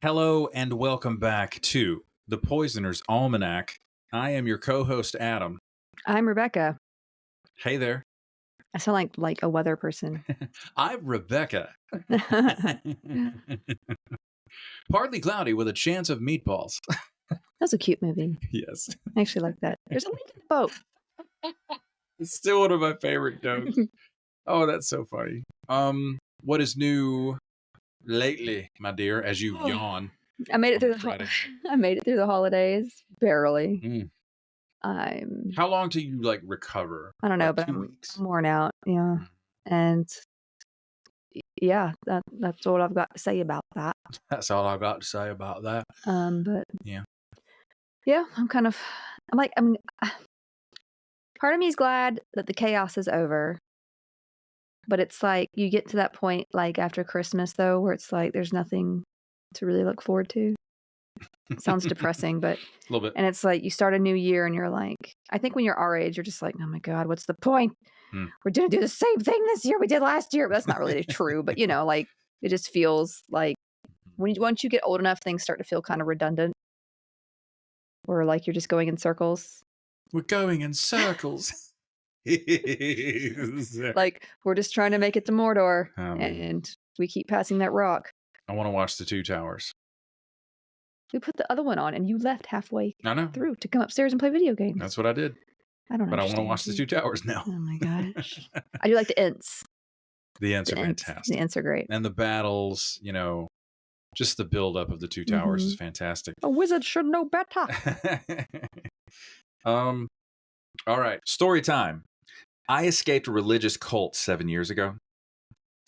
Hello and welcome back to the Poisoner's Almanac. I am your co-host, Adam. I'm Rebecca. Hey there. I sound like a weather person. I'm Rebecca. Partly cloudy with a chance of meatballs. That's a cute movie. Yes. I actually like that. There's a leak in the boat. It's still one of my favorite jokes. Oh, that's so funny. What is new lately, my dear, as you yawn? I made it through Friday. I made it through the holidays, barely. Mm. I'm How long till you recover? I don't know, Like but 2 I'm weeks. worn out. Yeah. And yeah, that's all I've got to say about that. That's all I've got to say about that. But Yeah. yeah, part of me is glad that the chaos is over. But it's like you get to that point like after Christmas though, where it's like there's nothing to really look forward to. It sounds depressing, but A little bit. and it's like you start a new year and you're like, I think when you're our age, you're just like, oh my God, what's the point? We're gonna do the same thing this year we did last year. But that's not really true, but like it just feels like once you get old enough, things start to feel kind of redundant. Or like you're just going in circles. We're going in circles. Like we're just trying to make it to Mordor, man. and we keep passing that rock. I want to watch the Two Towers. We put the other one on, and you left halfway I know. through to come upstairs and play video games. That's what I did. I don't know. But I want to watch the Two Towers now. Oh my gosh. I do like the Ents. The Ents are fantastic. The Ents are great. And the battles, just the buildup of the Two Towers is fantastic. A wizard should know better. All right. Story time. I escaped a religious cult 7 years ago.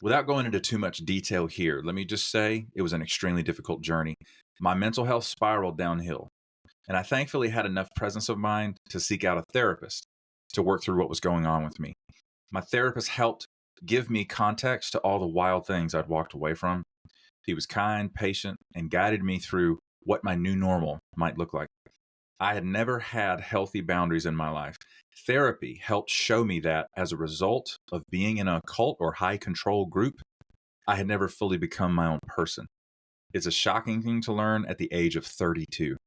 Without going into too much detail here, let me just say it was an extremely difficult journey. My mental health spiraled downhill, and I thankfully had enough presence of mind to seek out a therapist to work through what was going on with me. My therapist helped give me context to all the wild things I'd walked away from. He was kind, patient, and guided me through what my new normal might look like. I had never had healthy boundaries in my life. Therapy helped show me that as a result of being in a cult or high control group, I had never fully become my own person. It's a shocking thing to learn at the age of 32.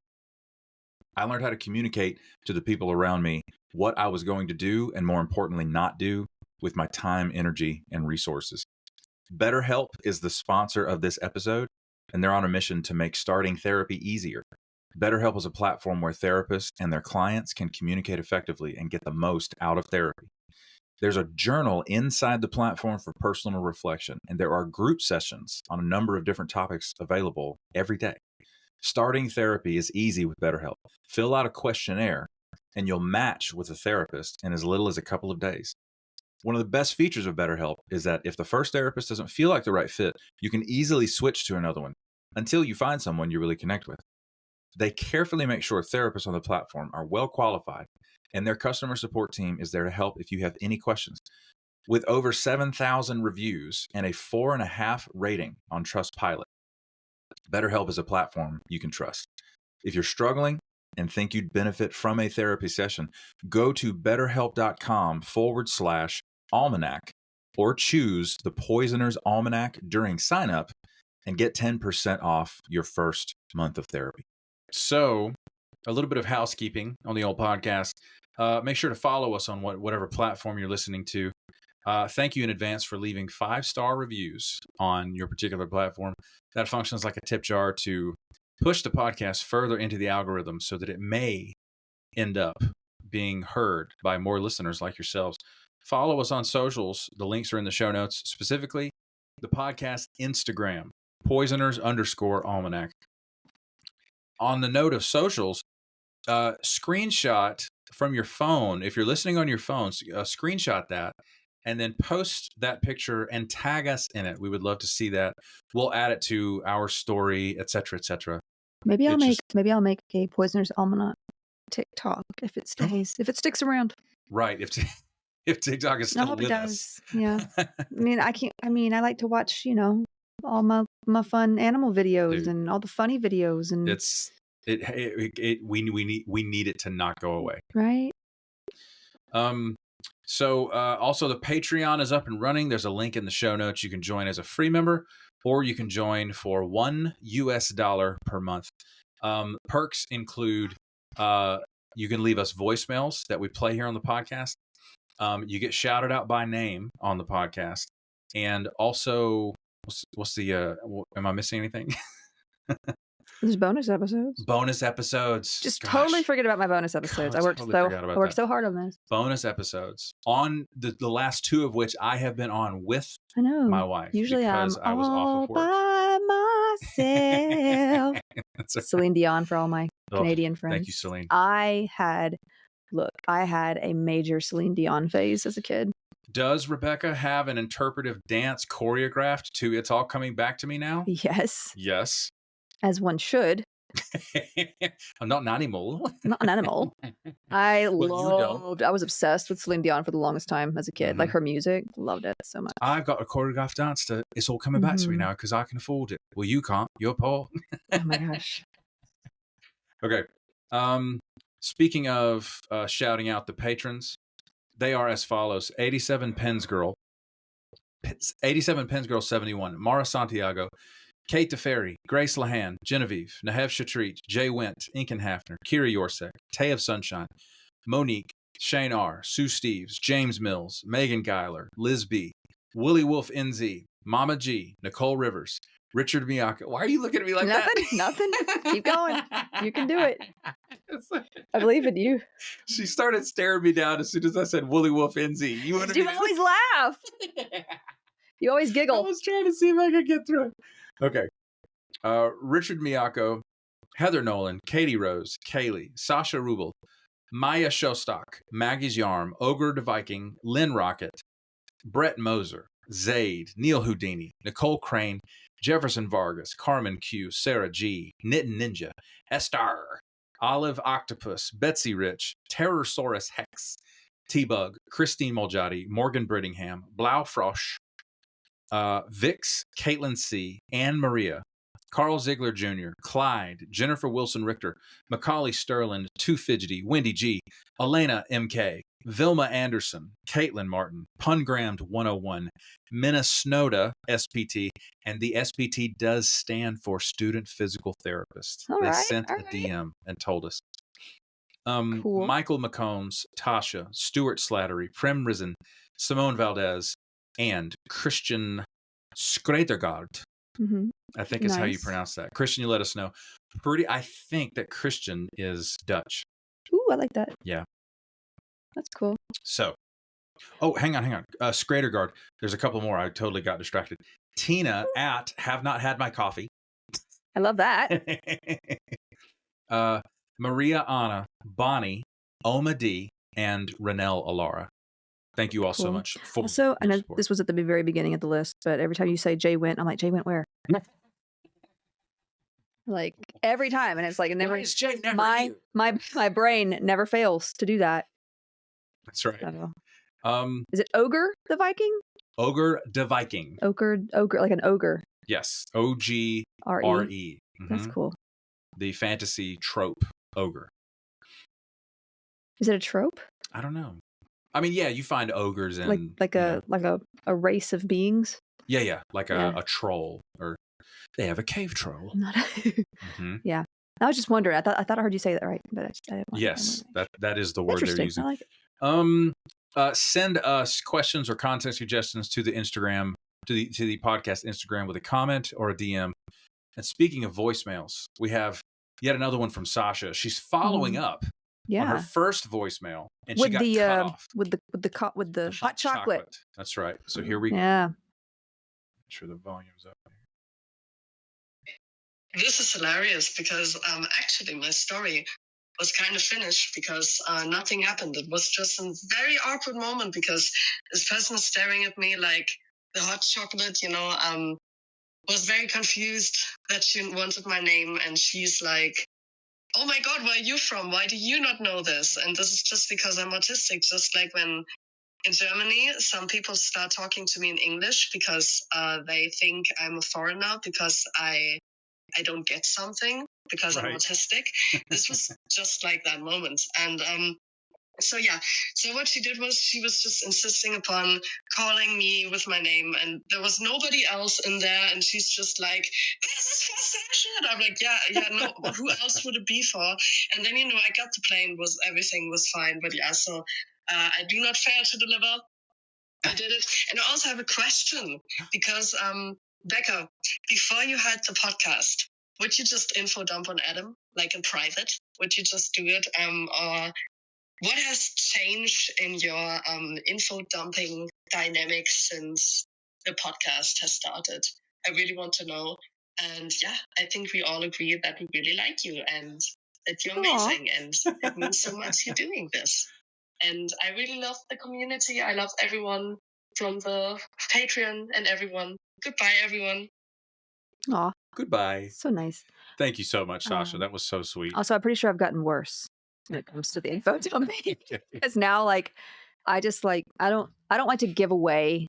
I learned how to communicate to the people around me what I was going to do and, more importantly, not do with my time, energy, and resources. BetterHelp is the sponsor of this episode, and they're on a mission to make starting therapy easier. BetterHelp is a platform where therapists and their clients can communicate effectively and get the most out of therapy. There's a journal inside the platform for personal reflection, and there are group sessions on a number of different topics available every day. Starting therapy is easy with BetterHelp. Fill out a questionnaire, and you'll match with a therapist in as little as a couple of days. One of the best features of BetterHelp is that if the first therapist doesn't feel like the right fit, you can easily switch to another one until you find someone you really connect with. They carefully make sure therapists on the platform are well qualified, and their customer support team is there to help if you have any questions. With over 7,000 reviews and a 4.5 rating on Trustpilot, BetterHelp is a platform you can trust. If you're struggling and think you'd benefit from a therapy session, go to betterhelp.com/almanac or choose the Poisoner's Almanac during sign up and get 10% off your first month of therapy. So, a little bit of housekeeping on the old podcast. Make sure to follow us on whatever platform you're listening to. Thank you in advance for leaving 5-star reviews on your particular platform. That functions like a tip jar to push the podcast further into the algorithm so that it may end up being heard by more listeners like yourselves. Follow us on socials. The links are in the show notes, specifically the podcast Instagram, Poisoners_Almanac. On the note of socials, screenshot from your phone. If you're listening on your phone, screenshot that and then post that picture and tag us in it. We would love to see that. We'll add it to our story, etc., etc. Maybe I'll make a Poisoner's Almanac TikTok if it stays, if it sticks around. Right. If TikTok is still with us. Yeah. I like to watch, all my fun animal videos and all the funny videos, and we need it to not go away. Right. So also the Patreon is up and running. There's a link in the show notes. You can join as a free member or you can join for $1 per month. Perks include you can leave us voicemails that we play here on the podcast. You get shouted out by name on the podcast, and also, what's the? Am I missing anything? There's bonus episodes. Bonus episodes. Just totally forget about my bonus episodes. I worked so hard on this. Bonus episodes on the last two of which I have been on with my wife. Usually because I was off of work by myself. That's right. Celine Dion for all my Canadian friends. Thank you, Celine. I had a major Celine Dion phase as a kid. Does Rebecca have an interpretive dance choreographed to It's All Coming Back to Me Now? Yes. Yes. As one should. I'm not an animal. Not an animal. I was obsessed with Celine Dion for the longest time as a kid. Like her music, loved it so much. I've got a choreographed dance to It's All Coming Back to Me Now because I can afford it. Well, you can't. You're poor. Oh my gosh. Okay. Speaking of shouting out the patrons, they are as follows: 87 Pens Girl 71, Mara Santiago, Kate DeFerry, Grace Lahan, Genevieve, Nahev Shatreet, Jay Went, Inken Hafner, Kira Yorsek, Tay of Sunshine, Monique, Shane R., Sue Steves, James Mills, Megan Geiler, Liz B., Willie Wolf NZ, Mama G, Nicole Rivers, Richard Miyaka. Why are you looking at me like that? Nothing. Keep going. You can do it. I believe in you. She started staring me down as soon as I said Willie Wolf NZ. You always laugh. You always giggle. I was trying to see if I could get through it. Okay. Richard Miyako, Heather Nolan, Katie Rose, Kaylee, Sasha Rubel, Maya Shostak, Maggie's Yarm, Ogre de-icing, Lynn Rocket, Brett Moser, Zaid, Neil Houdini, Nicole Crane, Jefferson Vargas, Carmen Q, Sarah G, Knittin' Ninja, Esther, Olive Octopus, Betsy Rich, Terrorsaurus Hex, T-Bug, Christine Moljadi, Morgan Brittingham, Blau Frosch, Vix, Caitlin C, Anne Maria, Carl Ziegler Jr., Clyde, Jennifer Wilson Richter, Macaulay Sterling, Too Fidgety, Wendy G, Elena MK, Vilma Anderson, Caitlin Martin, Pungrammed 101, Minnesota SPT, and the SPT does stand for Student Physical Therapist. They sent a DM and told us. Cool. Michael McCombs, Tasha, Stuart Slattery, Prem Risen, Simone Valdez, and Christian Skredergaard. I think is how you pronounce that. Christian, you let us know. I think that Christian is Dutch. Ooh, I like that. Yeah. That's cool. So, hang on. Skredergaard. There's a couple more. I totally got distracted. Tina at Have Not Had My Coffee. I love that. Maria Anna, Bonnie, Oma D, and Renelle Alara. Thank you all so much. Also, I know this was at the very beginning of the list, but every time you say Jay Went, I'm like, Jay Went where? Like every time, and it's like, it never. My brain never fails to do that. That's right. Is it Ogre the Viking? Ogre de-icing. Ogre, like an ogre. Yes, OGRE. That's cool. The fantasy trope ogre. Is it a trope? I don't know. I mean, yeah, you find ogres in like a race of beings. Yeah, like a troll, or they have a cave troll. Yeah, I was just wondering. I thought I heard you say that right, but I didn't. Yes, that is the word they're using. I like it. Send us questions or content suggestions to the Instagram, to the podcast Instagram with a comment or a DM. And speaking of voicemails, we have yet another one from Sasha. She's following up. On her first voicemail, and with she got cut off with the hot chocolate. That's right. So here we go. Yeah. Make sure the volume's up. This is hilarious because actually my story was kind of finished because nothing happened. It was just a very awkward moment because this person is staring at me like the hot chocolate, was very confused that she wanted my name, and she's like, oh my God, where are you from? Why do you not know this? And this is just because I'm autistic. Just like when in Germany, some people start talking to me in English because they think I'm a foreigner because I don't get something because I'm autistic. This was just like that moment. And So yeah, so what she did was she was just insisting upon calling me with my name, and there was nobody else in there, and she's just like, this is for Sasha. And I'm like, yeah, no, who else would it be for? And then, I got the plane, everything was fine. But yeah, so I do not fail to deliver. I did it. And I also have a question, because Becca, before you had the podcast, would you just info dump on Adam, like in private? Would you just do it? Or what has changed in your info dumping dynamics since the podcast has started? I really want to know. And yeah, I think we all agree that we really like you and that you're amazing. And it means so much you're doing this. And I really love the community. I love everyone from the Patreon and everyone. Goodbye, everyone. Aw, Goodbye. so nice. Thank you so much, Sasha. That was so sweet. Also, I'm pretty sure I've gotten worse when it comes to the info dumping. Because now, like, I just like I don't like to give away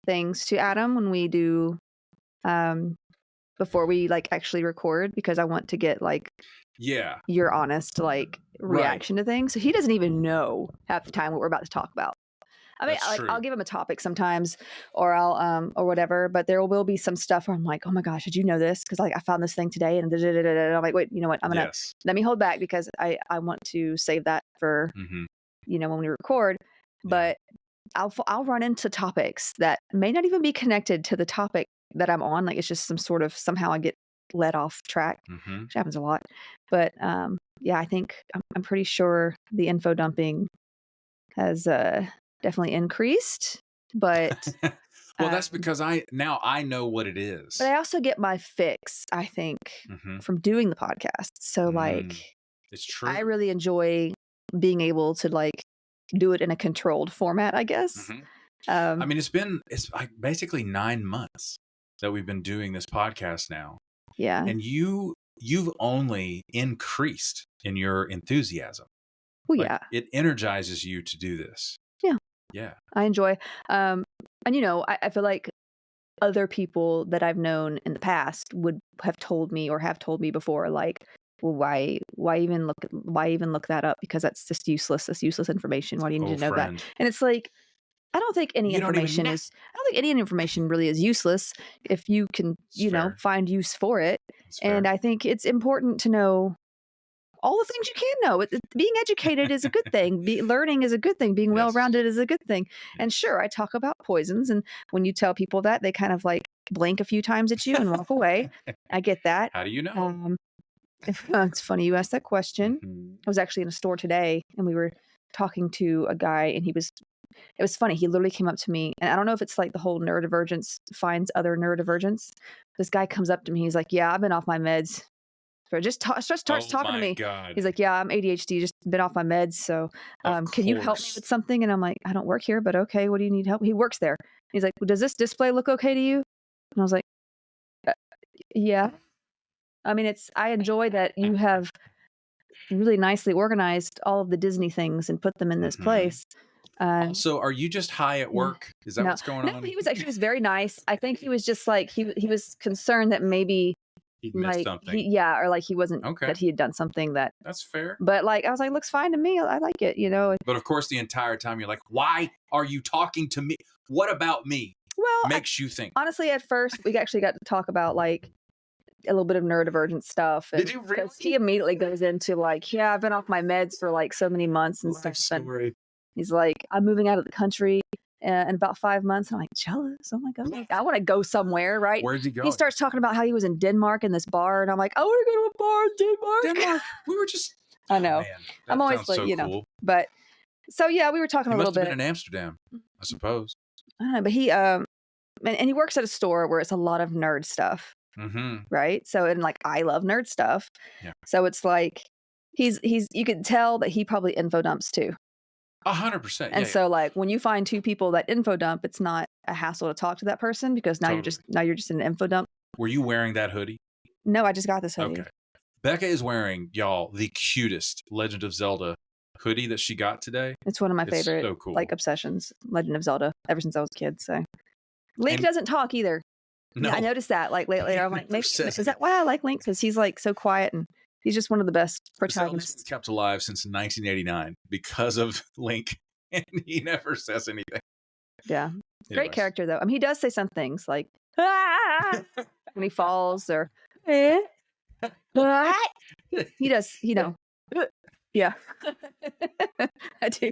things to Adam when we do before we like actually record, because I want to get like your honest like reaction to things. So he doesn't even know half the time what we're about to talk about. I mean, like, I'll give him a topic sometimes, or I'll or whatever. But there will be some stuff where I'm like, oh my gosh, did you know this? Because like I found this thing today, and I'm like, wait, you know what? I'm gonna let me hold back, because I want to save that for when we record. But I'll run into topics that may not even be connected to the topic that I'm on. Like it's just somehow I get led off track, which happens a lot. But yeah, I think I'm pretty sure the info dumping has definitely increased, but well, that's because I know what it is. But I also get my fix, I think, from doing the podcast. So like, it's true. I really enjoy being able to like do it in a controlled format, I guess. I mean, it's like basically 9 months that we've been doing this podcast now. Yeah. And you've only increased in your enthusiasm. Well, like, it energizes you to do this. Yeah. I enjoy. And I feel like other people that I've known in the past would have told me before, like, well, why even look that up? Because that's just useless. That's useless information. Why do you need to know that? And it's like, I don't think any information really is useless if you can, find use for it. And I think it's important to know all the things you can know. Being educated is a good thing. Learning is a good thing. Being well-rounded is a good thing. And sure, I talk about poisons, and when you tell people that, they kind of like blink a few times at you and walk away. I get that. How do you know? It's funny you asked that question. I was actually in a store today, and we were talking to a guy, and it was funny. He literally came up to me, and I don't know if it's like the whole neurodivergence finds other neurodivergence. This guy comes up to me. He's like, yeah, I've been off my meds. So just starts talking to me. God. He's like, yeah, I'm ADHD, just been off my meds. So can you help me with something? And I'm like, I don't work here, but okay, what do you need help? He works there. He's like, well, does this display look okay to you? And I was like, yeah. I mean, I enjoy that you have really nicely organized all of the Disney things and put them in this place. So are you just high at work? Is that what's going on? No, he was very nice. I think he was just like, he was concerned that maybe he'd missed something. Or like he wasn't, that he had done something that's fair. But like, I was like, looks fine to me. I like it, But of course, the entire time you're like, why are you talking to me? What about me? Well, makes you think? Honestly, at first, we actually got to talk about like a little bit of neurodivergent stuff. Did you really? Because he immediately goes into like, yeah, I've been off my meds for like so many months and stuff. Story. He's like, I'm moving out of the country in about 5 months. I'm like, jealous. Oh my God. I want to go somewhere, right? Where'd you go? He starts talking about how he was in Denmark in this bar. And I'm like, I want to go to a bar in Denmark. We were just... I know. Man, I'm always like, so cool. But so yeah, we were talking a little bit. He must have been in Amsterdam, I suppose. I don't know, but he, and he works at a store where it's a lot of nerd stuff. Right. So, and like, I love nerd stuff. Yeah. So it's like, you could tell that he probably info dumps too. 100%. And so like, when you find two people that info dump, it's not a hassle to talk to that person, because now you're just in an info dump. Were you wearing that hoodie? No, I just got this hoodie. Okay. Becca is wearing, y'all, the cutest Legend of Zelda hoodie that she got today. It's one of my favorite, so cool. like, obsessions, Legend of Zelda, ever since I was a kid. So Link doesn't talk either. No. Yeah, I noticed that. Like lately, I'm like, maybe is that why I like Link? Because he's like so quiet and He's just one of the best This elephant's protagonists. been kept alive since 1989 because of Link, and he never says anything. Yeah. Great Anyways. character, though. I mean, he does say some things like, ah! when he falls or, eh? What? He does, you know. Yeah. I do.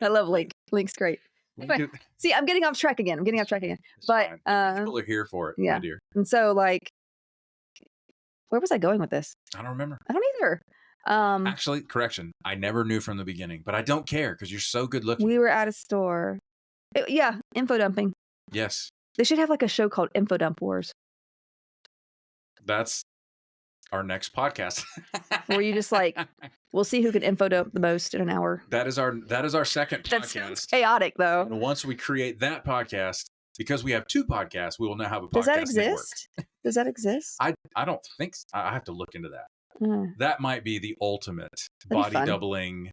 I love Link. Link's great. Anyway, see, I'm getting off track again. It's But fine. People are here for it, yeah. my dear. And so, like, where was I going with this? I don't remember. I don't either. Actually, correction. I never knew from the beginning, but I don't care because you're so good looking. We were at a store. Yeah, info dumping. Yes. They should have like a show called Info Dump Wars, That's our next podcast. where you just like, we'll see who can info dump the most in an hour. That is our second That podcast. sounds chaotic, though. And once we create that podcast, because we have two podcasts, we will now have a podcast Does that network. exist? Does that exist? I don't think so. I have to look into that. Mm. That might be the ultimate That'd be body fun. doubling,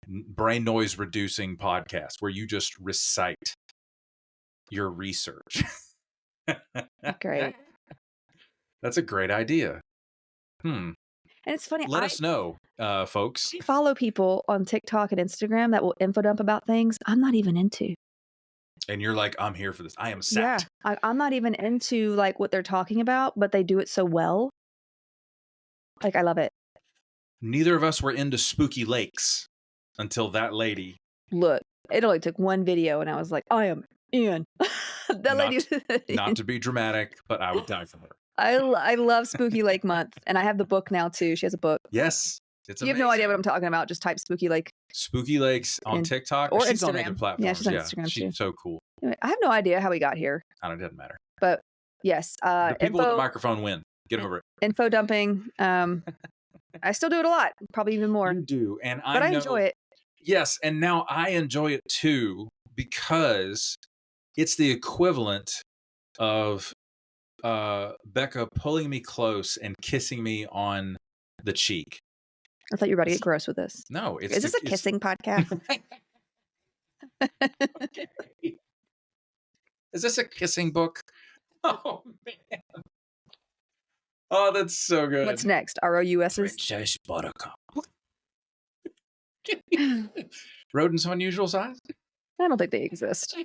brain noise reducing podcast where you just recite your research. Great. That's a great idea. And it's funny. Let us know, folks. I follow people on TikTok and Instagram that will info dump about things I'm not even into. And you're like, I'm here for this. I am set. Yeah, I'm not even into like what they're talking about, but they do it so well. Like, I love it. Neither of us were into spooky lakes until that lady. Look, it only took one video, and I was like, I am in. That lady. Not to be dramatic, but I would die for her. I love Spooky Lake Month, and I have the book now too. She has a book. Yes. It's You have no idea what I'm talking about. Just type Spooky Lake. Spooky Lakes on And- TikTok. or She's on Instagram. other platforms. Yeah, she's on Instagram, too. She's so cool. Anyway, I have no idea how we got here, I don't, it doesn't matter. but yes, The people with the info, microphone win. Get over it. info dumping. I still do it a lot, probably even more, You do. And but I know, enjoy it. Yes. And now I enjoy it too because it's the equivalent of Becca pulling me close and kissing me on the cheek. I thought you were about to get gross with this. No, it's Is this a kissing podcast? Okay. Is this a kissing book? Oh man. Oh, that's so good. What's next? ROUSs? Princess Buttercup. Rodents of unusual size? I don't think they exist.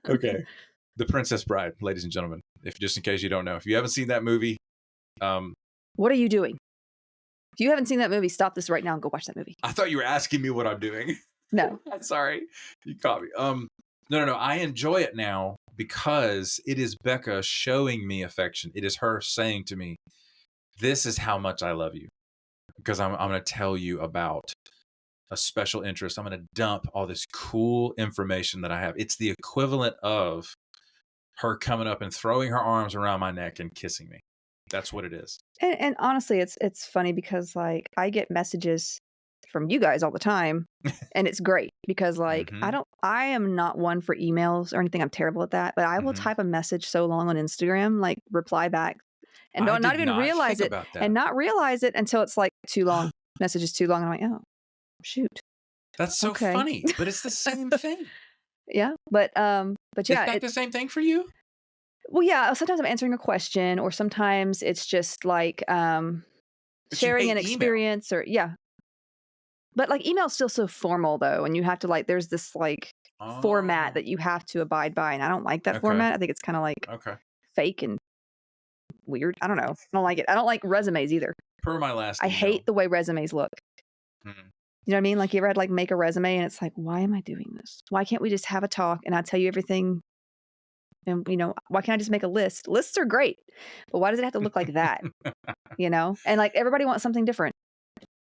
Okay. The Princess Bride, ladies and gentlemen. If just in case you don't know. If you haven't seen that movie, What are you doing? If you haven't seen that movie, stop this right now and go watch that movie. I thought you were asking me what I'm doing. No. Sorry. You caught me. No. I enjoy it now because it is Becca showing me affection. It is her saying to me, this is how much I love you. Because I'm going to tell you about a special interest. I'm going to dump all this cool information that I have. It's the equivalent of her coming up and throwing her arms around my neck and kissing me. That's what it is. And honestly, it's funny because like I get messages from you guys all the time, and it's great because like I am not one for emails or anything. I'm terrible at that, but I will type a message so long on Instagram, like reply back, and not even realize it, and not realize it until it's like too long. Message is too long. And I'm like, oh, shoot. That's so funny, but it's the same thing. Yeah, but yeah, it's not the same thing for you. Well, yeah. Sometimes I'm answering a question, or sometimes it's just like sharing an experience, or yeah. But like email is still so formal though, and you have to like there's this like format that you have to abide by, and I don't like that format. I think it's kind of like fake and weird. I don't know. I don't like it. I don't like resumes either. Per my last I email. hate the way resumes look. You know what I mean? Like you ever had like make a resume and it's like, why am I doing this? Why can't we just have a talk and I'll tell you everything? And you know, why can't I just make a list? Lists are great, but why does it have to look like that? You know? And like everybody wants something different.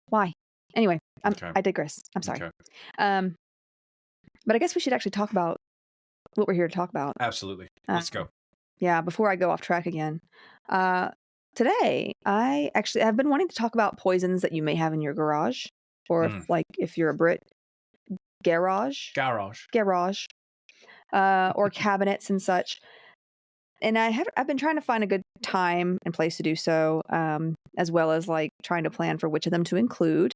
Why? Anyway, I digress. I'm sorry. But I guess we should actually talk about what we're here to talk about. Absolutely. Let's go. Yeah, before I go off track again. Today, I've been wanting to talk about poisons that you may have in your garage, or if you're a Brit, garage, or cabinets and such. And I've been trying to find a good time and place to do so, as well as like trying to plan for which of them to include.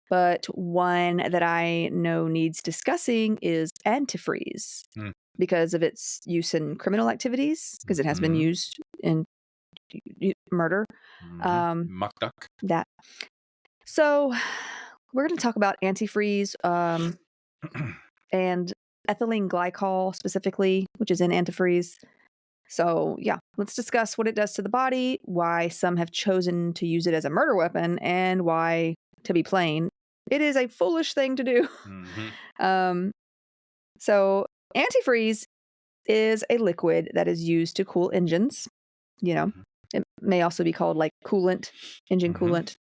But one that I know needs discussing is antifreeze because of its use in criminal activities, because it has been used in murder. Muck duck. That. So we're going to talk about antifreeze and ethylene glycol specifically, which is in antifreeze. So yeah, let's discuss what it does to the body, why some have chosen to use it as a murder weapon, and why, to be plain, it is a foolish thing to do. So antifreeze is a liquid that is used to cool engines. It may also be called like coolant, engine coolant.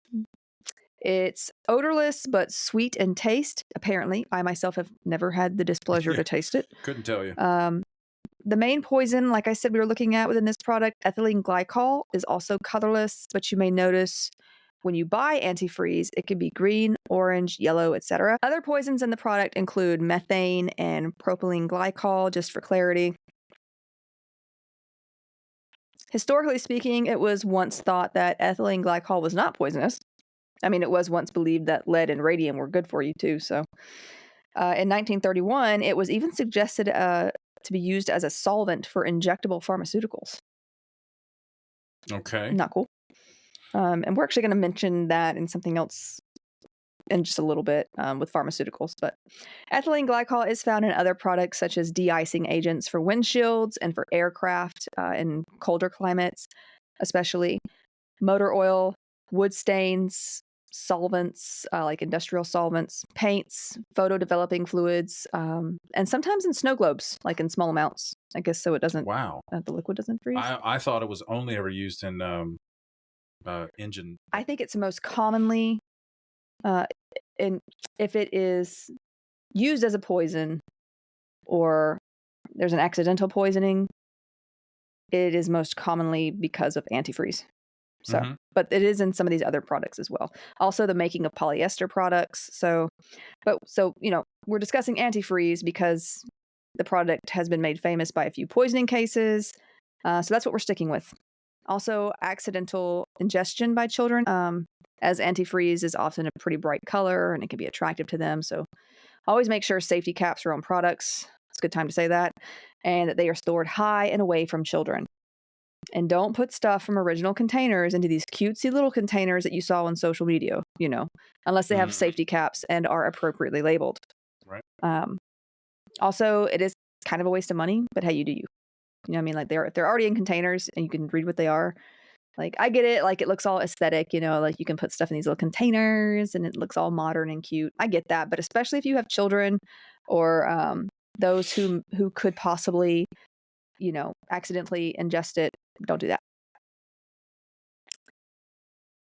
It's odorless but sweet in taste. Apparently, I myself have never had the displeasure to taste it. Couldn't tell you. The main poison, like I said, we were looking at within this product, ethylene glycol, is also colorless, but you may notice when you buy antifreeze, it can be green, orange, yellow, etc. Other poisons in the product include methane and propylene glycol, just for clarity. Historically speaking, it was once thought that ethylene glycol was not poisonous. I mean, it was once believed that lead and radium were good for you too. So in 1931, it was even suggested to be used as a solvent for injectable pharmaceuticals. Okay. Not cool. And we're actually going to mention that in something else in just a little bit with pharmaceuticals. But ethylene glycol is found in other products such as de-icing agents for windshields and for aircraft in colder climates, especially motor oil, wood stains, solvents like industrial solvents, paints, photo developing fluids, and sometimes in snow globes, like in small amounts. I guess so it doesn't. Wow. The liquid doesn't freeze. I thought it was only ever used in engine. I think it's most commonly if it is used as a poison or there's an accidental poisoning, it is most commonly because of antifreeze. So, but it is in some of these other products as well. Also, the making of polyester products. So, we're discussing antifreeze because the product has been made famous by a few poisoning cases. So that's what we're sticking with. Also, accidental ingestion by children, as antifreeze is often a pretty bright color and it can be attractive to them. So always make sure safety caps are on products. It's a good time to say that. And that they are stored high and away from children. And don't put stuff from original containers into these cutesy little containers that you saw on social media, unless they have safety caps and are appropriately labeled. Right. Also, it is kind of a waste of money, but hey, you do you. You know what I mean? Like they're already in containers and you can read what they are. Like I get it, like it looks all aesthetic, like you can put stuff in these little containers and it looks all modern and cute. I get that, but especially if you have children or those who could possibly, accidentally ingest it, don't do that.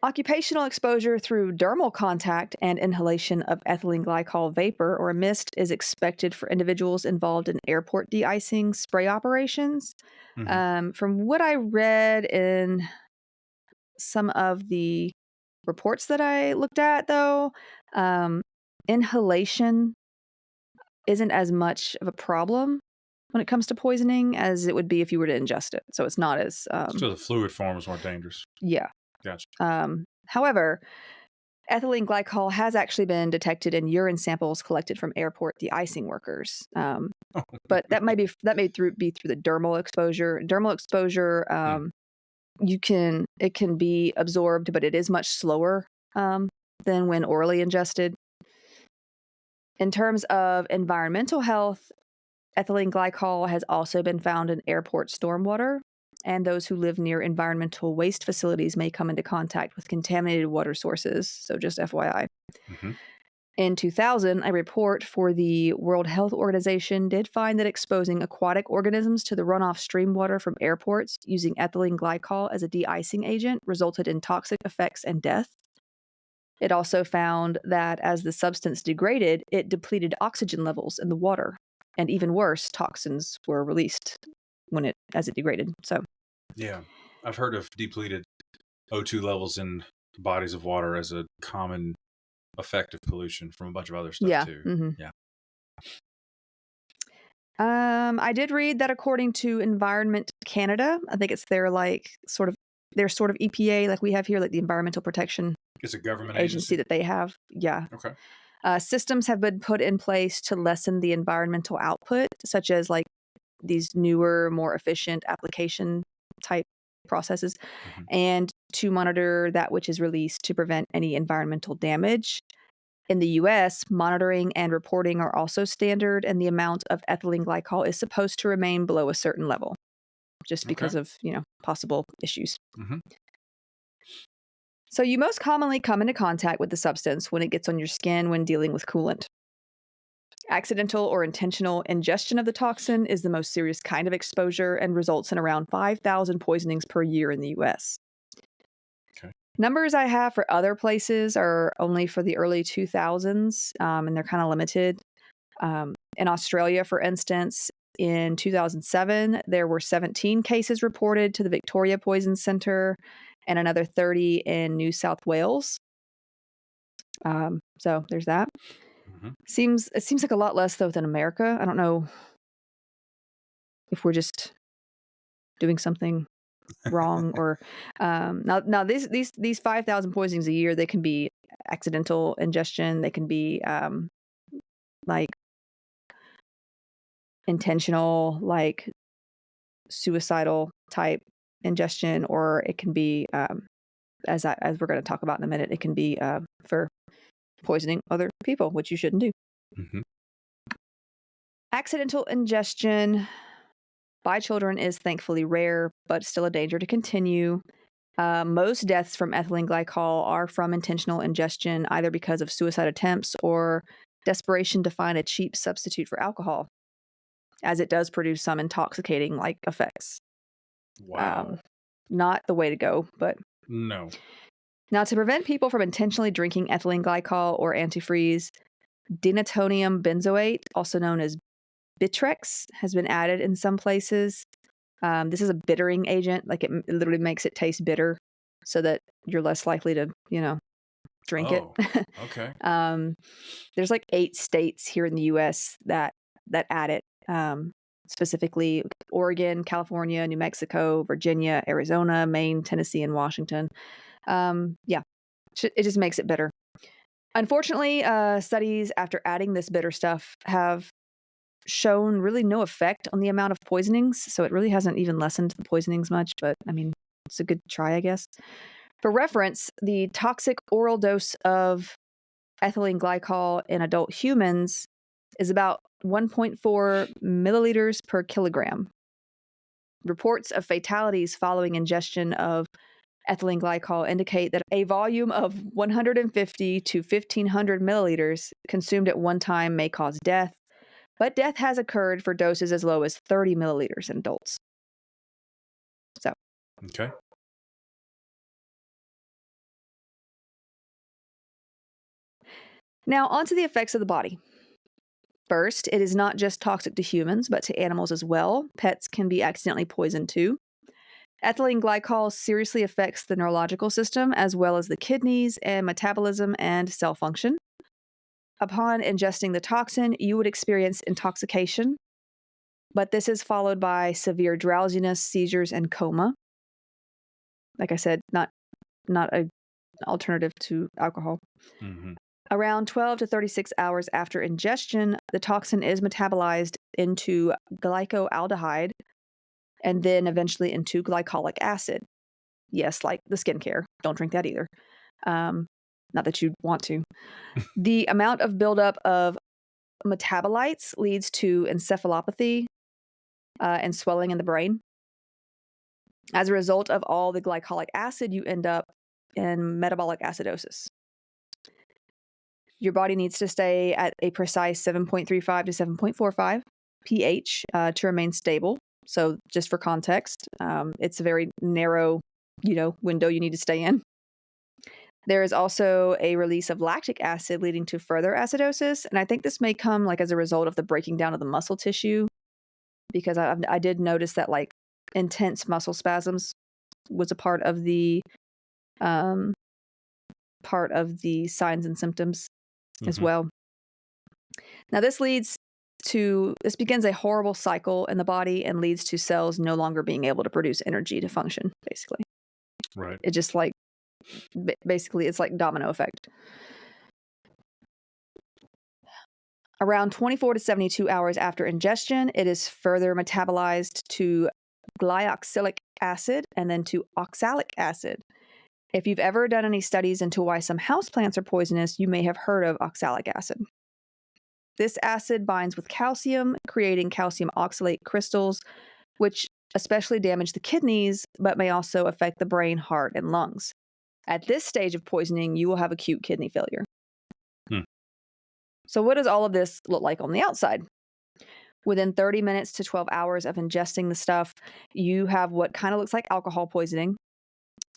Occupational exposure through dermal contact and inhalation of ethylene glycol vapor or mist is expected for individuals involved in airport de-icing spray operations. From what I read in some of the reports that I looked at, though, inhalation isn't as much of a problem when it comes to poisoning as it would be if you were to ingest it. So it's not as... so the fluid form is more dangerous. Yeah. Gotcha. However, ethylene glycol has actually been detected in urine samples collected from airport de-icing workers. But that may be through the dermal exposure. Dermal exposure, it can be absorbed, but it is much slower than when orally ingested. In terms of environmental health, ethylene glycol has also been found in airport stormwater, and those who live near environmental waste facilities may come into contact with contaminated water sources. So just FYI. In 2000, a report for the World Health Organization did find that exposing aquatic organisms to the runoff stream water from airports using ethylene glycol as a de-icing agent resulted in toxic effects and death. It also found that as the substance degraded, it depleted oxygen levels in the water. And even worse, toxins were released as it degraded. So, yeah, I've heard of depleted O2 levels in bodies of water as a common effect of pollution from a bunch of other stuff too. Yeah. I did read that according to Environment Canada, I think it's their sort of EPA like we have here, like the Environmental Protection. It's a government agency that they have. Yeah. Okay. Systems have been put in place to lessen the environmental output, such as like these newer, more efficient application type processes, and to monitor that which is released to prevent any environmental damage. In the US, monitoring and reporting are also standard, and the amount of ethylene glycol is supposed to remain below a certain level, just because of, possible issues. So you most commonly come into contact with the substance when it gets on your skin when dealing with coolant. Accidental or intentional ingestion of the toxin is the most serious kind of exposure and results in around 5,000 poisonings per year in the US. Okay. Numbers I have for other places are only for the early 2000s, and they're kind of limited. In Australia, for instance, in 2007, there were 17 cases reported to the Victoria Poison Centre and another 30 in New South Wales. So there's that. It seems like a lot less, though, than America. I don't know if we're just doing something wrong or now these 5,000 poisonings a year, they can be accidental ingestion, they can be like intentional, like suicidal type ingestion, or it can be as we're going to talk about in a minute, it can be for poisoning other people, which you shouldn't do. Accidental ingestion by children is thankfully rare, but still a danger to continue. Most deaths from ethylene glycol are from intentional ingestion, either because of suicide attempts or desperation to find a cheap substitute for alcohol, as it does produce some intoxicating like effects. Wow. Not the way to go, but no. Now, to prevent people from intentionally drinking ethylene glycol or antifreeze, denatonium benzoate, also known as Bitrex, has been added in some places. This is a bittering agent, like it literally makes it taste bitter so that you're less likely to, drink it. Okay. There's like 8 states here in the US that add it, specifically Oregon, California, New Mexico, Virginia, Arizona, Maine, Tennessee, and Washington. It just makes it bitter. Unfortunately, studies after adding this bitter stuff have shown really no effect on the amount of poisonings, so it really hasn't even lessened the poisonings much, but I mean, it's a good try, I guess. For reference, the toxic oral dose of ethylene glycol in adult humans is about 1.4 milliliters per kilogram. Reports of fatalities following ingestion of ethylene glycol indicate that a volume of 150 to 1,500 milliliters consumed at one time may cause death, but death has occurred for doses as low as 30 milliliters in adults. So. Okay. Now, on to the effects of the body. First, it is not just toxic to humans, but to animals as well. Pets can be accidentally poisoned too. Ethylene glycol seriously affects the neurological system, as well as the kidneys and metabolism and cell function. Upon ingesting the toxin, you would experience intoxication, but this is followed by severe drowsiness, seizures, and coma. Like I said, not an alternative to alcohol. Around 12 to 36 hours after ingestion, the toxin is metabolized into glycoaldehyde and then eventually into glycolic acid. Yes, like the skincare. Don't drink that either. Not that you'd want to. The amount of buildup of metabolites leads to encephalopathy and swelling in the brain. As a result of all the glycolic acid, you end up in metabolic acidosis. Your body needs to stay at a precise 7.35 to 7.45 pH to remain stable. So just for context, it's a very narrow, window you need to stay in. There is also a release of lactic acid leading to further acidosis. And I think this may come as a result of the breaking down of the muscle tissue, because I did notice that intense muscle spasms was a part of the signs and symptoms as well. Now this begins a horrible cycle in the body and leads to cells no longer being able to produce energy to function, basically. Right. It just basically it's like domino effect. Around 24 to 72 hours after ingestion, it is further metabolized to glyoxylic acid and then to oxalic acid. If you've ever done any studies into why some houseplants are poisonous, you may have heard of oxalic acid. This acid binds with calcium, creating calcium oxalate crystals, which especially damage the kidneys, but may also affect the brain, heart, and lungs. At this stage of poisoning, you will have acute kidney failure. So what does all of this look like on the outside? Within 30 minutes to 12 hours of ingesting the stuff, you have what kind of looks like alcohol poisoning,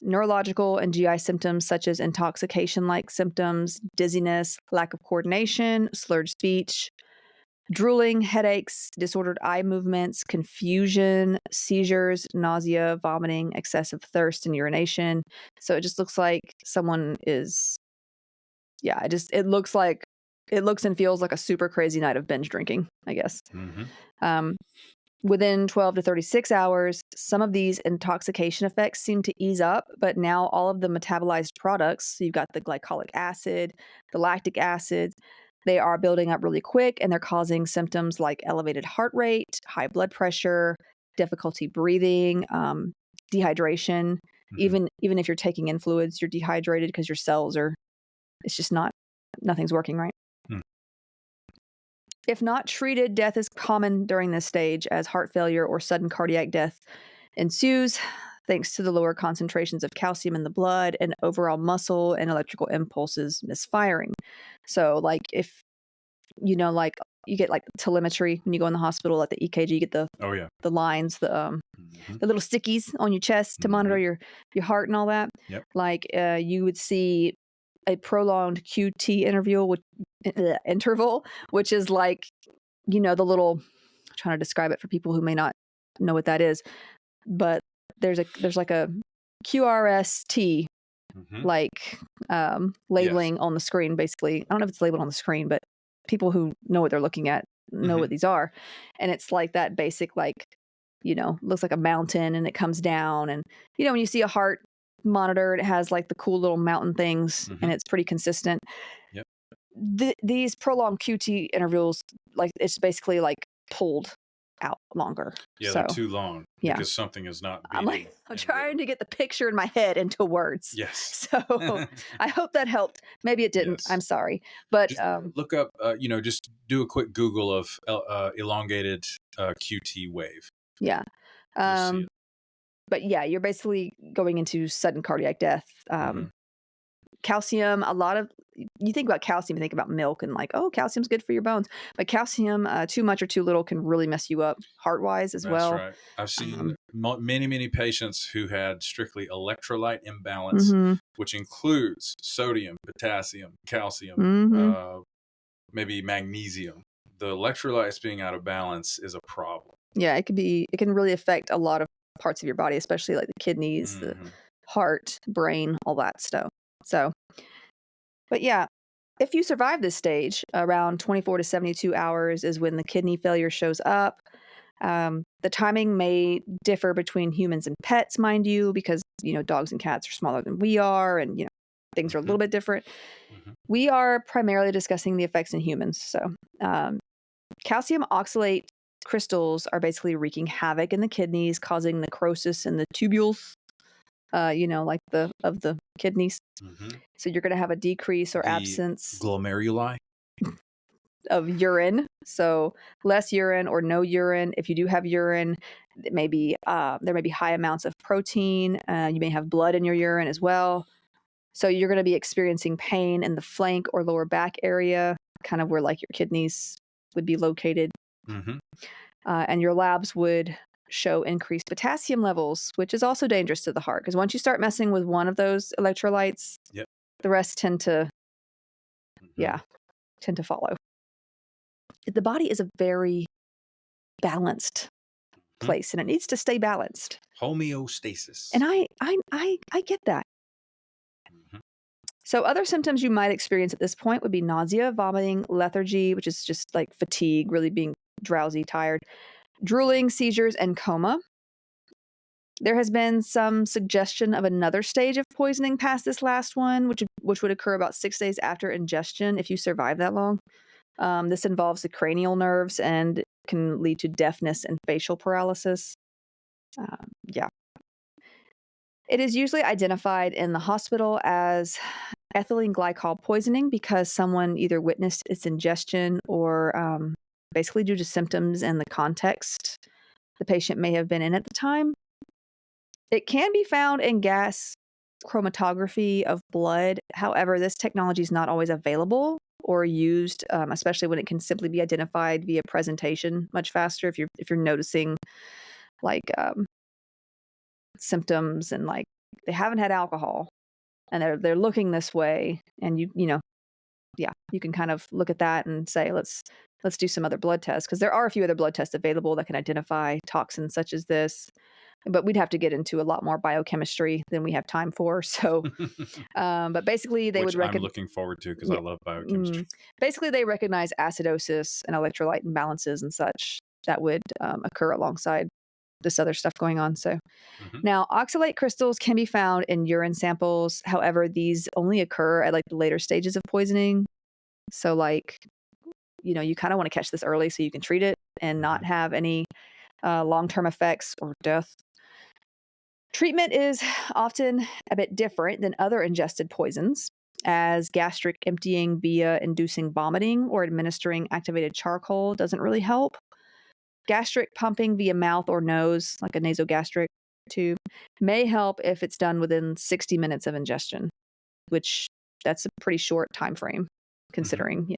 neurological and GI symptoms such as intoxication-like symptoms, dizziness, lack of coordination, slurred speech, drooling, headaches, disordered eye movements, confusion, seizures, nausea, vomiting, excessive thirst, and urination. So it just looks like someone is, it looks and feels like a super crazy night of binge drinking, I guess. Within 12 to 36 hours, some of these intoxication effects seem to ease up, but now all of the metabolized products, so you've got the glycolic acid, the lactic acid, they are building up really quick, and they're causing symptoms like elevated heart rate, high blood pressure, difficulty breathing, dehydration. Even if you're taking in fluids, you're dehydrated because your cells are, it's just nothing's working right. If not treated, death is common during this stage as heart failure or sudden cardiac death ensues thanks to the lower concentrations of calcium in the blood and overall muscle and electrical impulses misfiring. So like if, like you get like telemetry when you go in the hospital at the EKG, you get the lines, the little stickies on your chest to monitor your heart and all that. Like you would see a prolonged QT interval, which is like, the little, I'm trying to describe it for people who may not know what that is, but there's like a QRST like labeling on the screen, basically. I don't know if it's labeled on the screen, but people who know what they're looking at know what these are. And it's like that basic, like, looks like a mountain and it comes down. And, when you see a heart monitor, it has like the cool little mountain things and it's pretty consistent. These prolonged QT intervals, like it's basically like pulled out longer. They're too long because something is not beating. I'm trying to get the picture in my head into words. So I hope that helped. Maybe it didn't. I'm sorry. But just look up, just do a quick Google of elongated QT wave. But you're basically going into sudden cardiac death. Calcium, you think about calcium, you think about milk and like, oh, calcium's good for your bones. But calcium, too much or too little can really mess you up heart-wise as well. That's right. I've seen many patients who had strictly electrolyte imbalance, which includes sodium, potassium, calcium, maybe magnesium. The electrolytes being out of balance is a problem. Yeah, it can really affect a lot of parts of your body, especially like the kidneys, the heart, brain, all that stuff. So, but if you survive this stage, around 24 to 72 hours is when the kidney failure shows up. The timing may differ between humans and pets, mind you, because, dogs and cats are smaller than we are and, things are a little bit different. We are primarily discussing the effects in humans. So, calcium oxalate crystals are basically wreaking havoc in the kidneys, causing necrosis in the tubules. Like of the kidneys. So you're going to have a decrease or absence glomeruli of urine. So less urine or no urine. If you do have urine, it may be there may be high amounts of protein. You may have blood in your urine as well. So you're going to be experiencing pain in the flank or lower back area, kind of where like your kidneys would be located. And your labs would show increased potassium levels, which is also dangerous to the heart. Because once you start messing with one of those electrolytes, the rest tend to follow. The body is a very balanced place, and it needs to stay balanced. Homeostasis. And I get that. So other symptoms you might experience at this point would be nausea, vomiting, lethargy, which is just like fatigue, really being drowsy, tired, drooling, seizures, and coma. There has been some suggestion of another stage of poisoning past this last one, which would occur about 6 days after ingestion if you survive that long. This involves the cranial nerves and can lead to deafness and facial paralysis. Yeah. It is usually identified in the hospital as ethylene glycol poisoning because someone either witnessed its ingestion or basically due to symptoms and the context the patient may have been in at the time. It can be found in gas chromatography of blood. However, this technology is not always available or used, especially when it can simply be identified via presentation much faster. If you're noticing like symptoms and like they haven't had alcohol and they're looking this way, and you can kind of look at that and say let's do some other blood tests, because there are a few other blood tests available that can identify toxins such as this. But we'd have to get into a lot more biochemistry than we have time for. So, but basically, they Which would I'm looking forward to because I love biochemistry. Basically, they recognize acidosis and electrolyte imbalances and such that would occur alongside this other stuff going on. So, now oxalate crystals can be found in urine samples. However, these only occur at like the later stages of poisoning. So, like, you kind of want to catch this early so you can treat it and not have any long-term effects or death. Treatment is often a bit different than other ingested poisons, as gastric emptying via inducing vomiting or administering activated charcoal doesn't really help. Gastric pumping via mouth or nose, like a nasogastric tube, may help if it's done within 60 minutes of ingestion, which that's a pretty short time frame considering,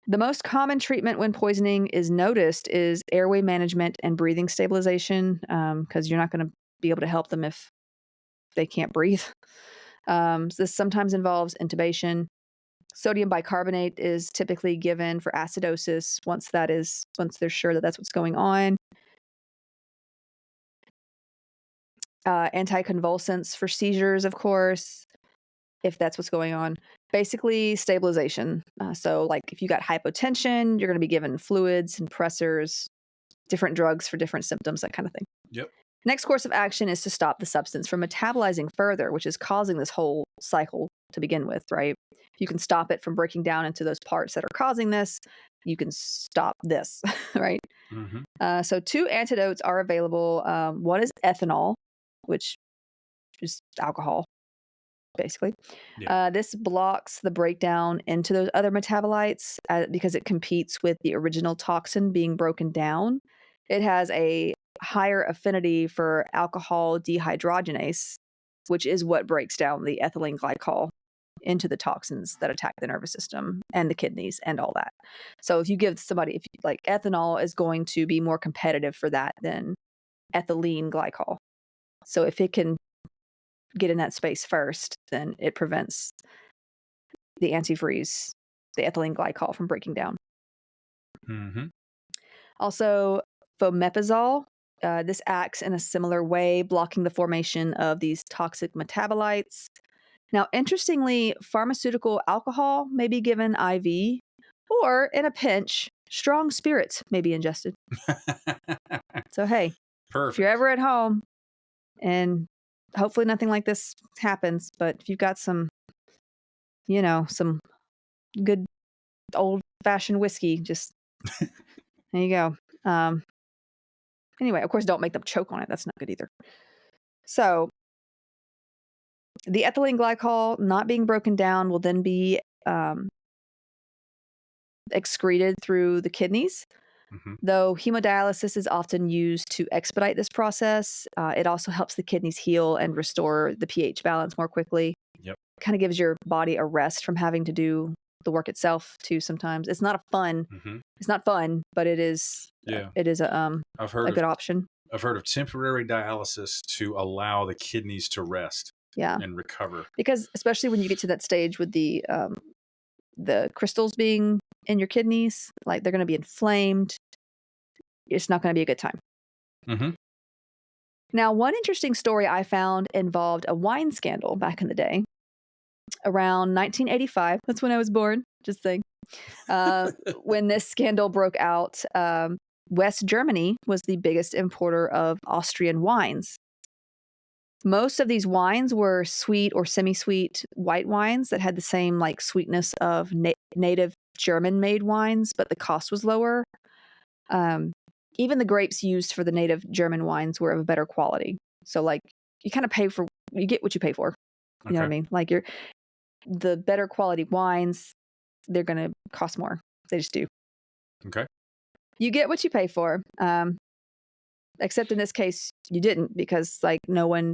The most common treatment when poisoning is noticed is airway management and breathing stabilization, because you're not going to be able to help them if they can't breathe. This sometimes involves intubation. Sodium bicarbonate is typically given for acidosis once they're sure that that's what's going on. Anticonvulsants for seizures, of course, if that's what's going on. Basically, stabilization. So, like, if you got hypotension, you're going to be given fluids and pressors, different drugs for different symptoms, that kind of thing. Yep. Next course of action is to stop the substance from metabolizing further, which is causing this whole cycle to begin with, right? If you can stop it from breaking down into those parts that are causing this, you can stop this, right? So 2 antidotes are available. One is ethanol, which is alcohol, basically. Yeah. This blocks the breakdown into those other metabolites because it competes with the original toxin being broken down. It has a higher affinity for alcohol dehydrogenase, which is what breaks down the ethylene glycol into the toxins that attack the nervous system and the kidneys and all that. So if you give somebody, like ethanol is going to be more competitive for that than ethylene glycol. So if it can get in that space first, then it prevents the antifreeze, the ethylene glycol, from breaking down. Also, fomepizole. This acts in a similar way, blocking the formation of these toxic metabolites. Now, interestingly, pharmaceutical alcohol may be given IV, or in a pinch, strong spirits may be ingested. So, hey, Perfect. if you're ever at home, and hopefully nothing like this happens, but if you've got some good old-fashioned whiskey, just there you go. Anyway, of course, don't make them choke on it. That's not good either. So the ethylene glycol not being broken down will then be excreted through the kidneys. Though hemodialysis is often used to expedite this process, it also helps the kidneys heal and restore the pH balance more quickly. Yep. Kind of gives your body a rest from having to do the work itself too. Sometimes it's not it's not fun, but it is. Yeah. It is a good option. I've heard of temporary dialysis to allow the kidneys to rest. Yeah. And recover. Because especially when you get to that stage with the crystals being in your kidneys, like they're going to be inflamed. It's not going to be a good time. Now, one interesting story I found involved a wine scandal back in the day. Around 1985, that's when I was born, just saying. When this scandal broke out, West Germany was the biggest importer of Austrian wines. Most of these wines were sweet or semi-sweet white wines that had the same like sweetness of native German-made wines, but the cost was lower. even the grapes used for the native German wines were of a better quality. So like you kind of you get what you pay for. You know what I mean? Like the better quality wines, they're going to cost more. They just do. Okay. You get what you pay for. Except in this case, you didn't, because like no one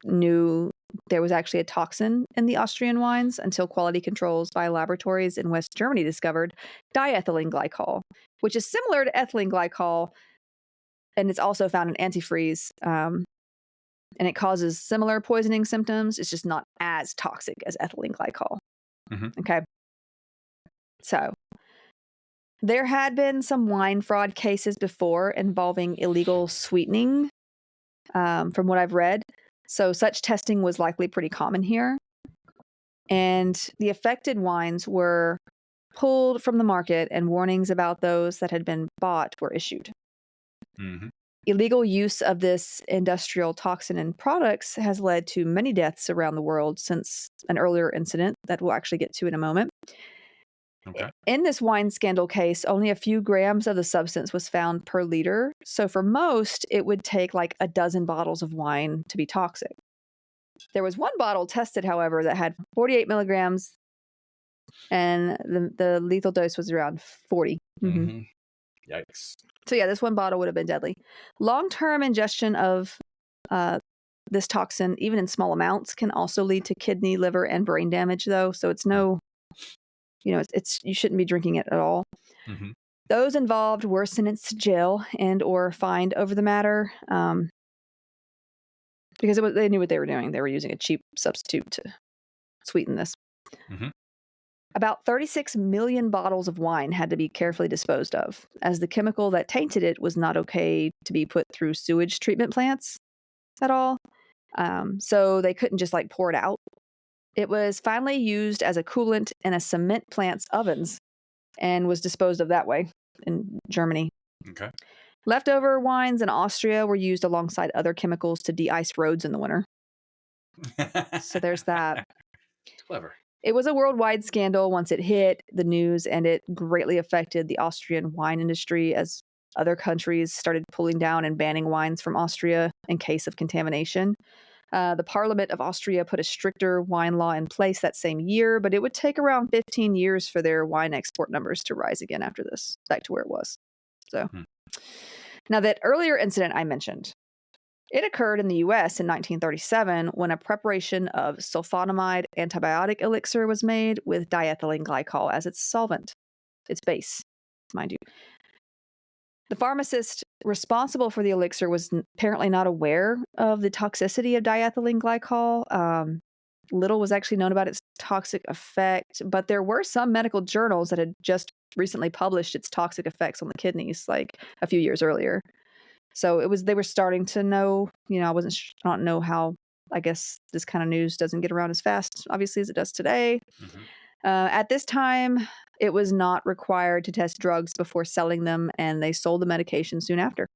knew there was actually a toxin in the Austrian wines until quality controls by laboratories in West Germany discovered diethylene glycol, which is similar to ethylene glycol, and it's also found in antifreeze. And it causes similar poisoning symptoms. It's just not as toxic as ethylene glycol. Okay. So there had been some wine fraud cases before involving illegal sweetening, from what I've read. So such testing was likely pretty common here. And the affected wines were pulled from the market, and warnings about those that had been bought were issued. Illegal use of this industrial toxin in products has led to many deaths around the world since an earlier incident that we'll actually get to in a moment. Okay. In this wine scandal case, only a few grams of the substance was found per liter. So for most, it would take like a dozen bottles of wine to be toxic. There was one bottle tested, however, that had 48 milligrams, and the lethal dose was around 40. Yikes. So yeah, this one bottle would have been deadly. Long-term ingestion of this toxin, even in small amounts, can also lead to kidney, liver, and brain damage, though. So it's no, it's you shouldn't be drinking it at all. Those involved were sentenced to jail and or fined over the matter, because they knew what they were doing. They were using a cheap substitute to sweeten this. About 36 million bottles of wine had to be carefully disposed of, as the chemical that tainted it was not okay to be put through sewage treatment plants at all. So they couldn't just like pour it out. It was finally used as a coolant in a cement plant's ovens and was disposed of that way in Germany. Okay. Leftover wines in Austria were used alongside other chemicals to de-ice roads in the winter. So there's that. Clever. It was a worldwide scandal once it hit the news, and it greatly affected the Austrian wine industry as other countries started pulling down and banning wines from Austria in case of contamination. The Parliament of Austria put a stricter wine law in place that same year, but it would take around 15 years for their wine export numbers to rise again after this, back to where it was. So, Now that earlier incident I mentioned, it occurred in the U.S. in 1937 when a preparation of sulfonamide antibiotic elixir was made with diethylene glycol as its solvent, its base, mind you. The pharmacist responsible for the elixir was apparently not aware of the toxicity of diethylene glycol. Little was actually known about its toxic effect, but there were some medical journals that had just recently published its toxic effects on the kidneys, like a few years earlier. So they were starting to know, I don't know how, I guess this kind of news doesn't get around as fast, obviously, as it does today. At this time, it was not required to test drugs before selling them, and they sold the medication soon after.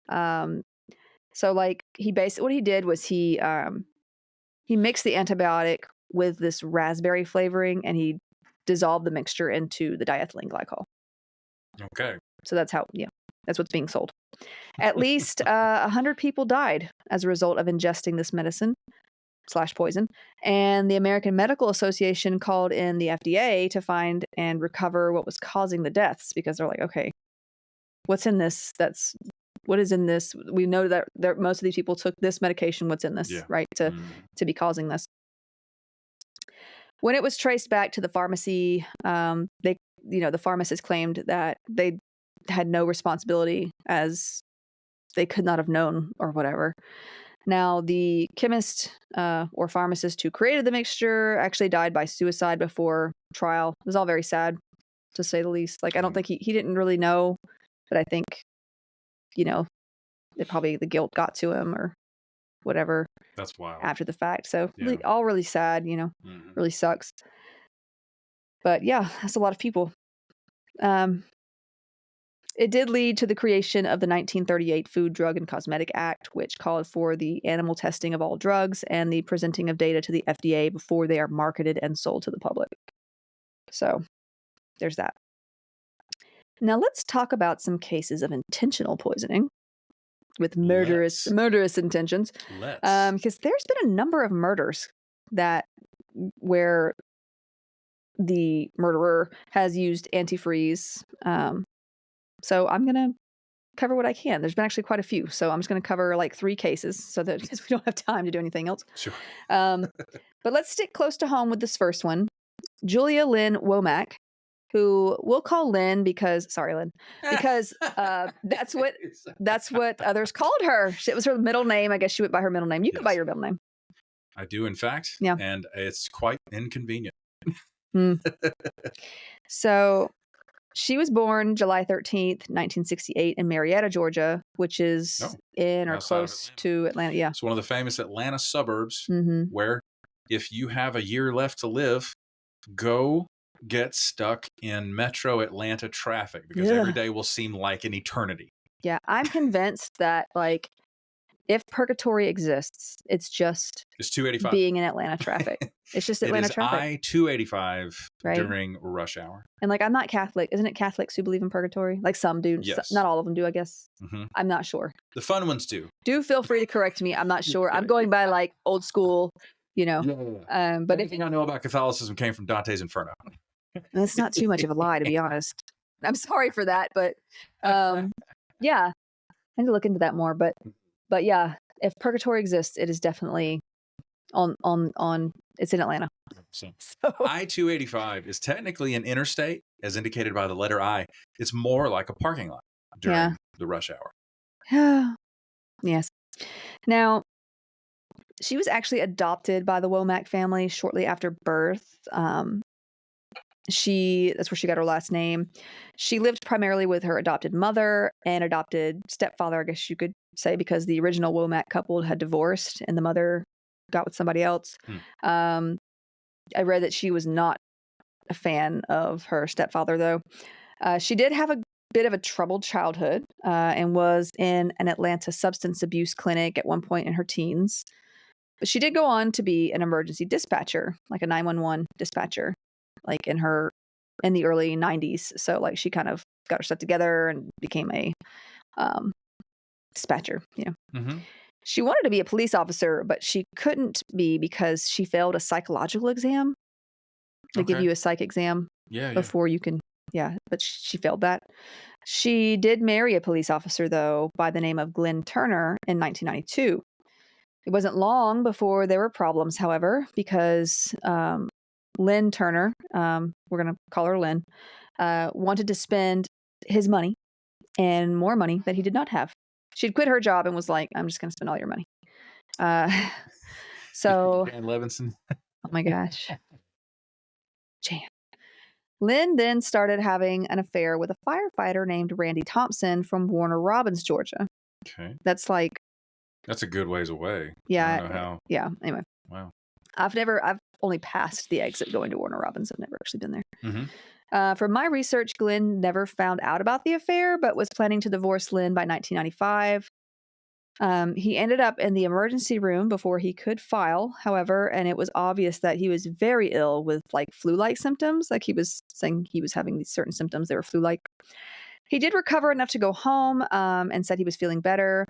So like what he did was he mixed the antibiotic with this raspberry flavoring, and he dissolved the mixture into the diethylene glycol. Okay. So that's that's what's being sold. At least 100 people died as a result of ingesting this medicine / poison. And the American Medical Association called in the FDA to find and recover what was causing the deaths, because they're like, okay, what's in this? What is in this? We know that most of these people took this medication. What's in this, right? To be causing this. When it was traced back to the pharmacy, the pharmacist claimed that they had no responsibility, as they could not have known or whatever. Now, the chemist or pharmacist who created the mixture actually died by suicide before trial. It was all very sad, to say the least. Like, I don't think he didn't really know, but I think, the guilt got to him or whatever. That's wild. After the fact. So all really sad, really sucks. But yeah, that's a lot of people. It did lead to the creation of the 1938 Food, Drug, and Cosmetic Act, which called for the animal testing of all drugs and the presenting of data to the FDA before they are marketed and sold to the public. So there's that. Now let's talk about some cases of intentional poisoning with Let's. murderous intentions. Let's. Because there's been a number of murders where the murderer has used antifreeze. So I'm gonna cover what I can. There's been actually quite a few, so I'm just gonna cover like 3 cases so that because we don't have time to do anything else. Sure. But let's stick close to home with this first one. Julia Lynn Womack, who we'll call Lynn because that's what others called her. It was her middle name. I guess she went by her middle name. You go by your middle name. I do, in fact. Yeah. And it's quite inconvenient. So she was born July 13th, 1968 in Marietta, Georgia, which is in or close to Atlanta. Yeah. It's one of the famous Atlanta suburbs Mm-hmm. where if you have a year left to live, go get stuck in metro Atlanta traffic because every day will seem like an eternity. Yeah. I'm convinced that like if purgatory exists, it's 285 being in Atlanta traffic. It's just Atlanta traffic. I-285 right? during rush hour. And like, I'm not Catholic. Isn't it Catholics who believe in purgatory? Like some do. Yes. Not all of them do, I guess. Mm-hmm. I'm not sure. The fun ones do. Do feel free to correct me. I'm not sure. I'm going by like old school, Yeah. But everything I know about Catholicism came from Dante's Inferno. That's not too much of a lie, to be honest. I'm sorry for that, but yeah, I need to look into that more. But yeah, if purgatory exists, it is definitely on. It's in Atlanta. So I-285 is technically an interstate, as indicated by the letter I. It's more like a parking lot during the rush hour. Yes. Now, she was actually adopted by the Womack family shortly after birth. That's where she got her last name. She lived primarily with her adopted mother and adopted stepfather, I guess you could say, because the original Womack couple had divorced and the mother got with somebody else. I read that she was not a fan of her stepfather, though. She did have a bit of a troubled childhood and was in an Atlanta substance abuse clinic at one point in her teens. But she did go on to be an emergency dispatcher, like a 911 dispatcher, like in the early 90s. So like she kind of got her stuff together and became a dispatcher, Mm-hmm. She wanted to be a police officer, but she couldn't be because she failed a psychological exam. They give you a psych exam before you can, but she failed that. She did marry a police officer, though, by the name of Glenn Turner in 1992. It wasn't long before there were problems, however, because Lynn Turner, we're going to call her Lynn, wanted to spend his money and more money that he did not have. She'd quit her job and was like, I'm just going to spend all your money. So Jan Levinson. Oh my gosh. Jan. Lynn then started having an affair with a firefighter named Randy Thompson from Warner Robins, Georgia. Okay. That's a good ways away. Yeah. I don't know how. Yeah. Anyway. Wow. I've only passed the exit going to Warner Robins. I've never actually been there. Mm-hmm. From my research, Glenn never found out about the affair, but was planning to divorce Lynn by 1995. He ended up in the emergency room before he could file, however, and it was obvious that he was very ill with like flu-like symptoms. Like he was saying he was having these certain symptoms. They were flu-like. He did recover enough to go home and said he was feeling better,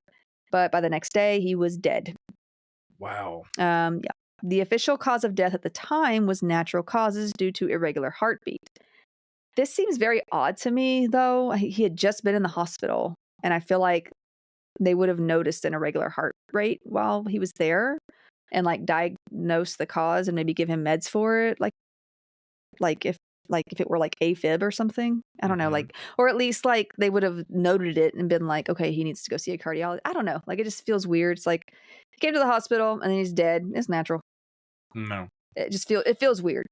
but by the next day he was dead. Wow. Yeah. The official cause of death at the time was natural causes due to irregular heartbeat. This seems very odd to me, though. He had just been in the hospital, and I feel like they would have noticed an irregular heart rate while he was there and like diagnose the cause and maybe give him meds for it. Like if it were like AFib or something, I don't know, or at least like they would have noted it and been like, okay, he needs to go see a cardiologist. I don't know. Like it just feels weird. It's like he came to the hospital and then he's dead. It's natural. No. It feels weird.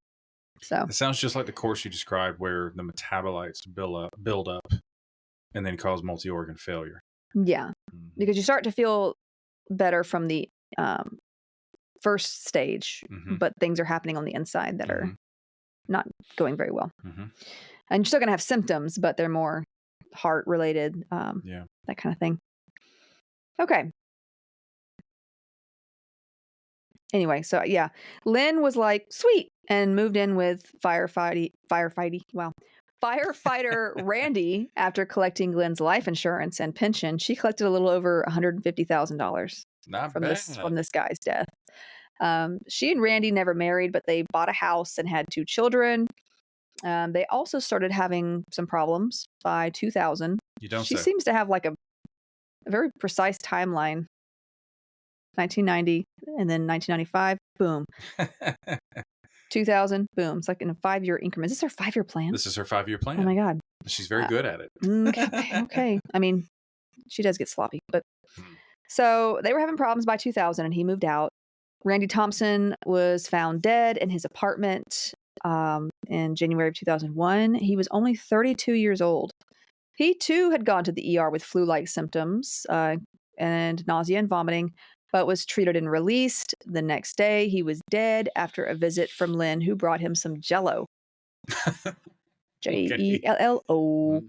So it sounds just like the course you described where the metabolites build up and then cause multi-organ failure. Yeah, because you start to feel better from the first stage, but things are happening on the inside that are not going very well. And you're still going to have symptoms, but they're more heart related, that kind of thing. Okay. Anyway, so yeah, Lynn was like, sweet, and moved in with firefighty. Wow. Firefighter Randy, after collecting Glenn's life insurance and pension, she collected a little over $150,000 Not from bad. this guy's death. She and Randy never married, but they bought a house and had 2 children. They also started having some problems by 2000. You don't She say. seems to have like a very precise timeline. 1990 and then 1995, boom. 2000, boom. It's like in a 5-year increment. Is this her 5-year plan? This is her 5-year plan. Oh my God. She's very good at it. Okay. I mean, she does get sloppy, but so they were having problems by 2000 and he moved out. Randy Thompson was found dead in his apartment in January of 2001. He was only 32 years old. He too had gone to the ER with flu-like symptoms and nausea and vomiting, but was treated and released. The next day, he was dead after a visit from Lynn, who brought him some Jell-O. Jello.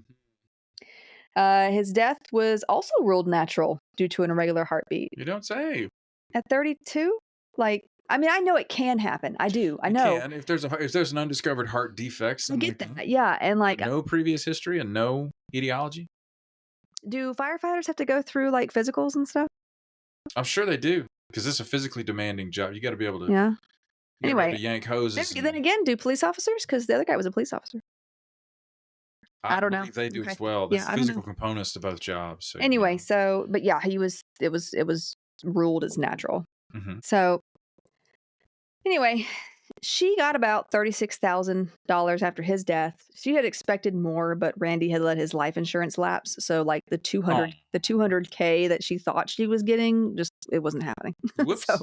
His death was also ruled natural due to an irregular heartbeat. You don't say. At 32? Like, I mean, I know it can happen. I do. I know. And if there's an undiscovered heart defect, I get that. Yeah, and like no previous history and no etiology. Do firefighters have to go through like physicals and stuff? I'm sure they do, because it's a physically demanding job. You got to be able to. Yeah. You Anyway, to yank hoses. Then again, do police officers? Because the other guy was a police officer. I don't know. They do Okay. as well. There's Yeah, physical components to both jobs. So, anyway, but yeah, it was ruled as natural. Mhm. So anyway, she got about $36,000 after his death. She had expected more, but Randy had let his life insurance lapse. So like the $200K that she thought she was getting, just it wasn't happening. Whoops. So,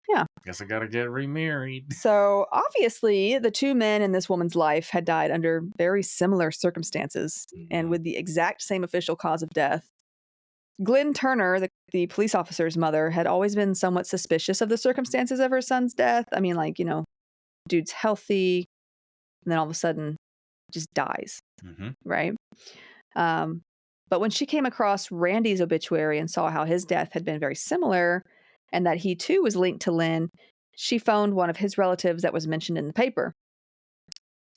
yeah. Guess I gotta get remarried. So obviously, the 2 men in this woman's life had died under very similar circumstances and with the exact same official cause of death. Glenn Turner, the police officer's mother, had always been somewhat suspicious of the circumstances of her son's death. I mean, like, dude's healthy, and then all of a sudden just dies, right? But when she came across Randy's obituary and saw how his death had been very similar and that he too was linked to Lynn, she phoned one of his relatives that was mentioned in the paper.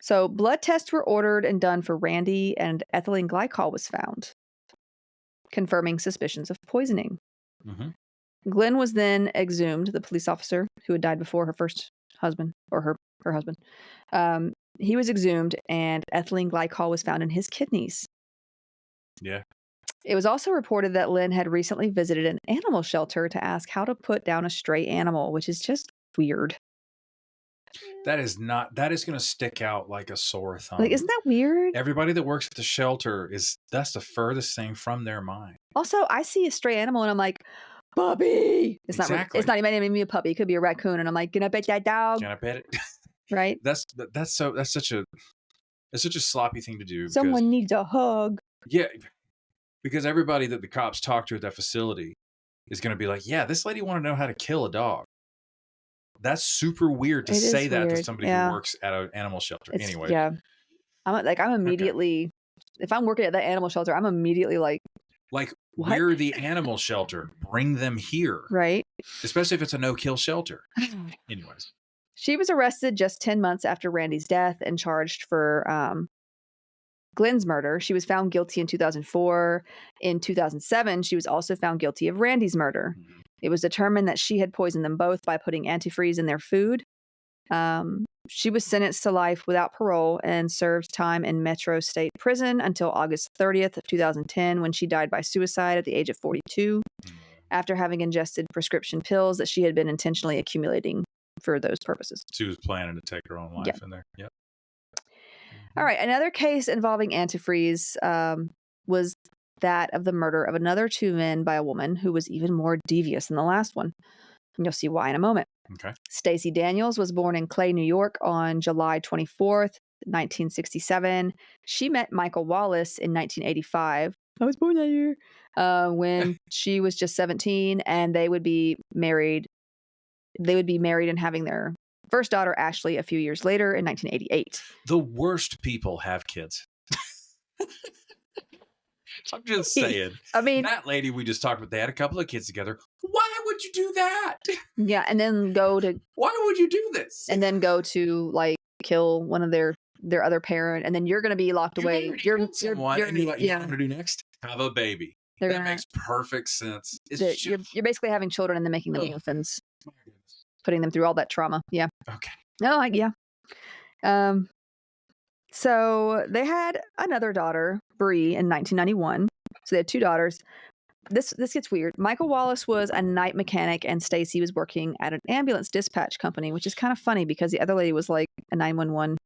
So blood tests were ordered and done for Randy, and ethylene glycol was found, confirming suspicions of poisoning. Glenn was then exhumed, the police officer who had died before her first husband, or her husband. He was exhumed, and ethylene glycol was found in his kidneys. Yeah. It was also reported that Lynn had recently visited an animal shelter to ask how to put down a stray animal, which is just weird. That is going to stick out like a sore thumb. Like, isn't that weird? Everybody that works at the shelter that's the furthest thing from their mind. Also, I see a stray animal and I'm like, puppy. It's not even a puppy. It could be a raccoon. And I'm like, can I pet that dog? Can I pet it? Right? That's such a sloppy thing to do. Someone needs a hug. Yeah. Because everybody that the cops talk to at that facility is going to be like, yeah, this lady wanted to know how to kill a dog. That's super weird to say that to somebody who works at an animal shelter. Anyway. Yeah. I'm immediately, if I'm working at that animal shelter, I'm immediately like, what? We're the animal shelter. Bring them here. Right. Especially if it's a no-kill shelter. Anyways. She was arrested just 10 months after Randy's death and charged for Glenn's murder. She was found guilty in 2004. In 2007, she was also found guilty of Randy's murder. It was determined that she had poisoned them both by putting antifreeze in their food. She was sentenced to life without parole and served time in Metro State Prison until August 30th of 2010, when she died by suicide at the age of 42, after having ingested prescription pills that she had been intentionally accumulating for those purposes. She was planning to take her own life in there. Yep. All right. Another case involving antifreeze was that of the murder of another 2 men by a woman who was even more devious than the last one. And you'll see why in a moment. Okay. Stacey Daniels was born in Clay, New York on July 24th, 1967. She met Michael Wallace in 1985. I was born that year. When she was just 17, and they would be married. They would be married and having their first daughter, Ashley, a few years later in 1988. The worst people have kids. I'm just saying. I mean, that lady we just talked about, they had a couple of kids together. Why would you do that? Yeah, and then go to... Why would you do this? And then go to, like, kill one of their their other parent, and then you're going to be locked away. And you're like, you know what I'm going to do next? Have a baby. That makes perfect sense. You're basically having children and then making them orphans, putting them through all that trauma. Yeah. Okay. No, yeah. So they had another daughter, Bree, in 1991. So they had 2 daughters. This gets weird. Michael Wallace was a night mechanic, and Stacy was working at an ambulance dispatch company, which is kind of funny because the other lady was like a 911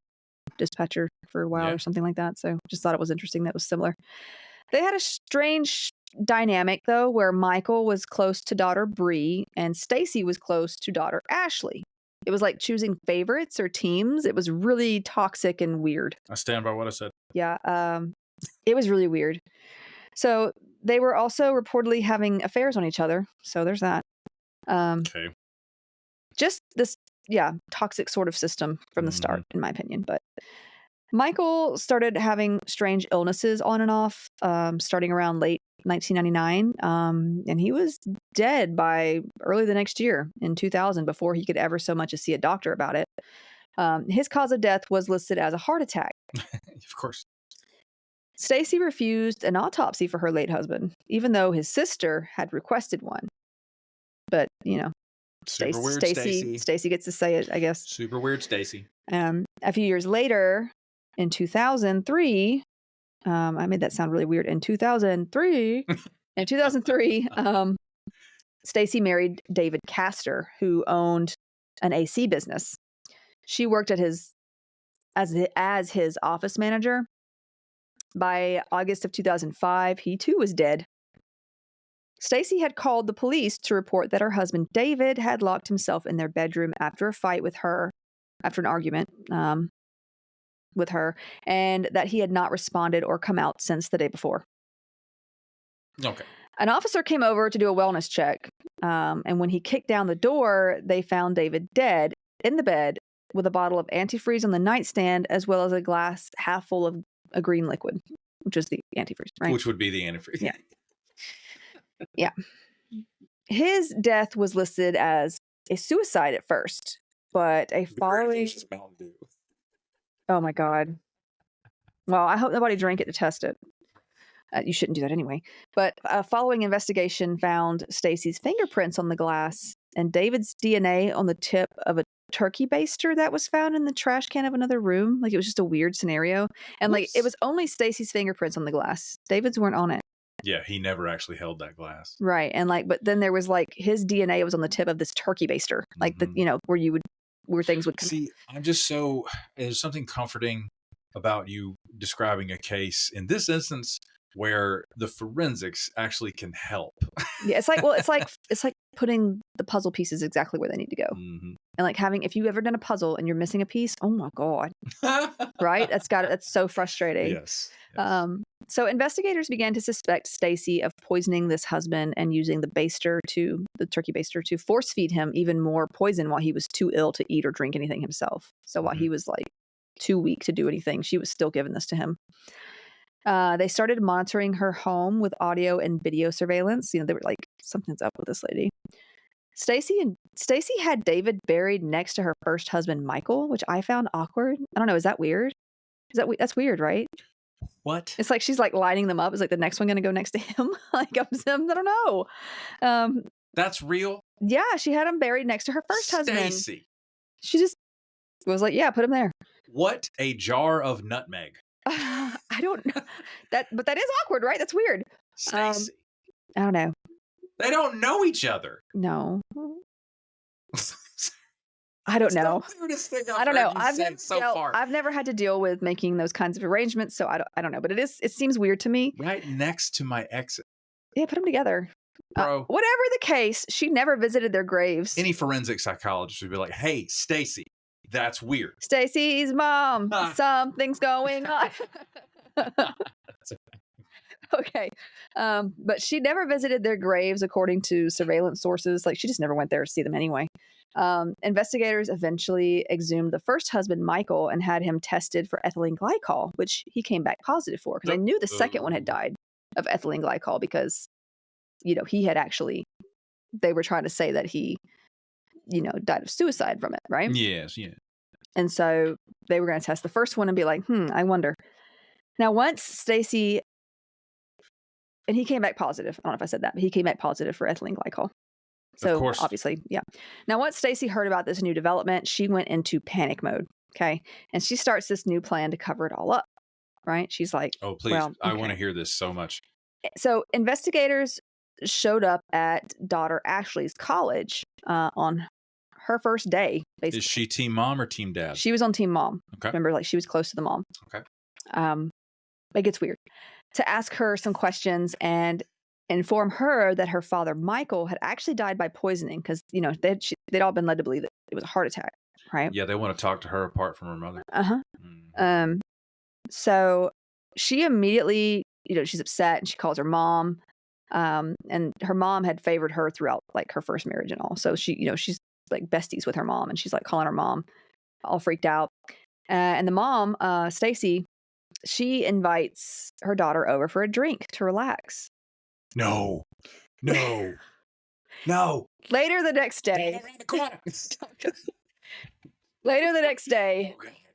dispatcher for a while or something like that. So just thought it was interesting that was similar. They had a strange dynamic, though, where Michael was close to daughter Bree and Stacy was close to daughter Ashley. It was like choosing favorites or teams. It was really toxic and weird. I stand by what I said. Yeah. It was really weird. So they were also reportedly having affairs on each other. So there's that. Okay. Just this, toxic sort of system from the start, in my opinion. But Michael started having strange illnesses on and off, starting around late 1999. And he was dead by early the next year in 2000 before he could ever so much as see a doctor about it. His cause of death was listed as a heart attack. Of course. Stacy refused an autopsy for her late husband, even though his sister had requested one. But, Stacy gets to say it, I guess. Super weird, Stacy. A few years later, in 2003, I made that sound really weird. In 2003, Stacy married David Castor, who owned an AC business. She worked at as his office manager. By August of 2005, he too was dead. Stacy had called the police to report that her husband David had locked himself in their bedroom after a fight with her, after an argument with her, and that he had not responded or come out since the day before. Okay. An officer came over to do a wellness check, and when he kicked down the door, they found David dead in the bed with a bottle of antifreeze on the nightstand, as well as a glass half full of a green liquid, which is the antifreeze, right? Which would be the antifreeze. Yeah. Yeah. His death was listed as a suicide at first, but a following... Oh my God. Well, I hope nobody drank it to test it. You shouldn't do that anyway. But a following investigation found Stacy's fingerprints on the glass and David's DNA on the tip of a turkey baster that was found in the trash can of another room. Like, it was just a weird scenario. And like, it was only Stacy's fingerprints on the glass. David's weren't on it. Yeah, he never actually held that glass. Right. And like, but then there was like his DNA was on the tip of this turkey baster, like the, where things would come. See, there's something comforting about you describing a case in this instance where the forensics actually can help. Yeah, it's like putting the puzzle pieces exactly where they need to go. And like if you ever done a puzzle and you're missing a piece, oh my God. Right? That's so frustrating. Yes. So investigators began to suspect Stacy of poisoning this husband and using the turkey baster to force feed him even more poison while he was too ill to eat or drink anything himself. So while he was like too weak to do anything, she was still giving this to him. They started monitoring her home with audio and video surveillance. They were like, something's up with this lady. Stacy had David buried next to her first husband, Michael, which I found awkward. I don't know. Is that weird? That's weird, right? What? It's like she's like lining them up. Is like the next one going to go next to him? I don't know. That's real? Yeah, she had him buried next to her first husband. Stacy. She just was like, yeah, put him there. What a jar of nutmeg. I don't know but that is awkward, right? That's weird. Stacy. I don't know. They don't know each other. No. I don't know. The weirdest thing I don't know. far. I've never had to deal with making those kinds of arrangements, so I don't know. But it seems weird to me. Right next to my exit. Yeah, put them together. Bro. Whatever the case, she never visited their graves. Any forensic psychologist would be like, "Hey, Stacy, that's weird. Stacy's mom, something's going on." Okay. But she never visited their graves, according to surveillance sources. Like, she just never went there to see them anyway. Investigators eventually exhumed the first husband, Michael, and had him tested for ethylene glycol, which he came back positive for, because I knew the second one had died of ethylene glycol because, he had actually, they were trying to say that he, died of suicide from it, right? Yes, yeah. And so they were going to test the first one and be like, I wonder. Now, once Stacy, and he came back positive. I don't know if I said that, but he came back positive for ethylene glycol. So of course. Obviously, yeah. Now, once Stacy heard about this new development, she went into panic mode. Okay. And she starts this new plan to cover it all up. Right. She's like, oh, please. Well, I want to hear this so much. So investigators showed up at daughter Ashley's college on her first day. Basically. Is she team mom or team dad? She was on team mom. Okay. Remember, like she was close to the mom. Okay. It gets weird. To ask her some questions and inform her that her father, Michael, had actually died by poisoning because, you know, they'd all been led to believe that it was a heart attack, right? Yeah, they want to talk to her apart from her mother. Uh-huh. Mm. So she immediately, you know, she's upset and she calls her mom. And her mom had favored her throughout like her first marriage and all. So she, you know, she's like besties with her mom and she's like calling her mom all freaked out. And the mom, Stacy, she invites her daughter over for a drink to relax. No. Later the next day,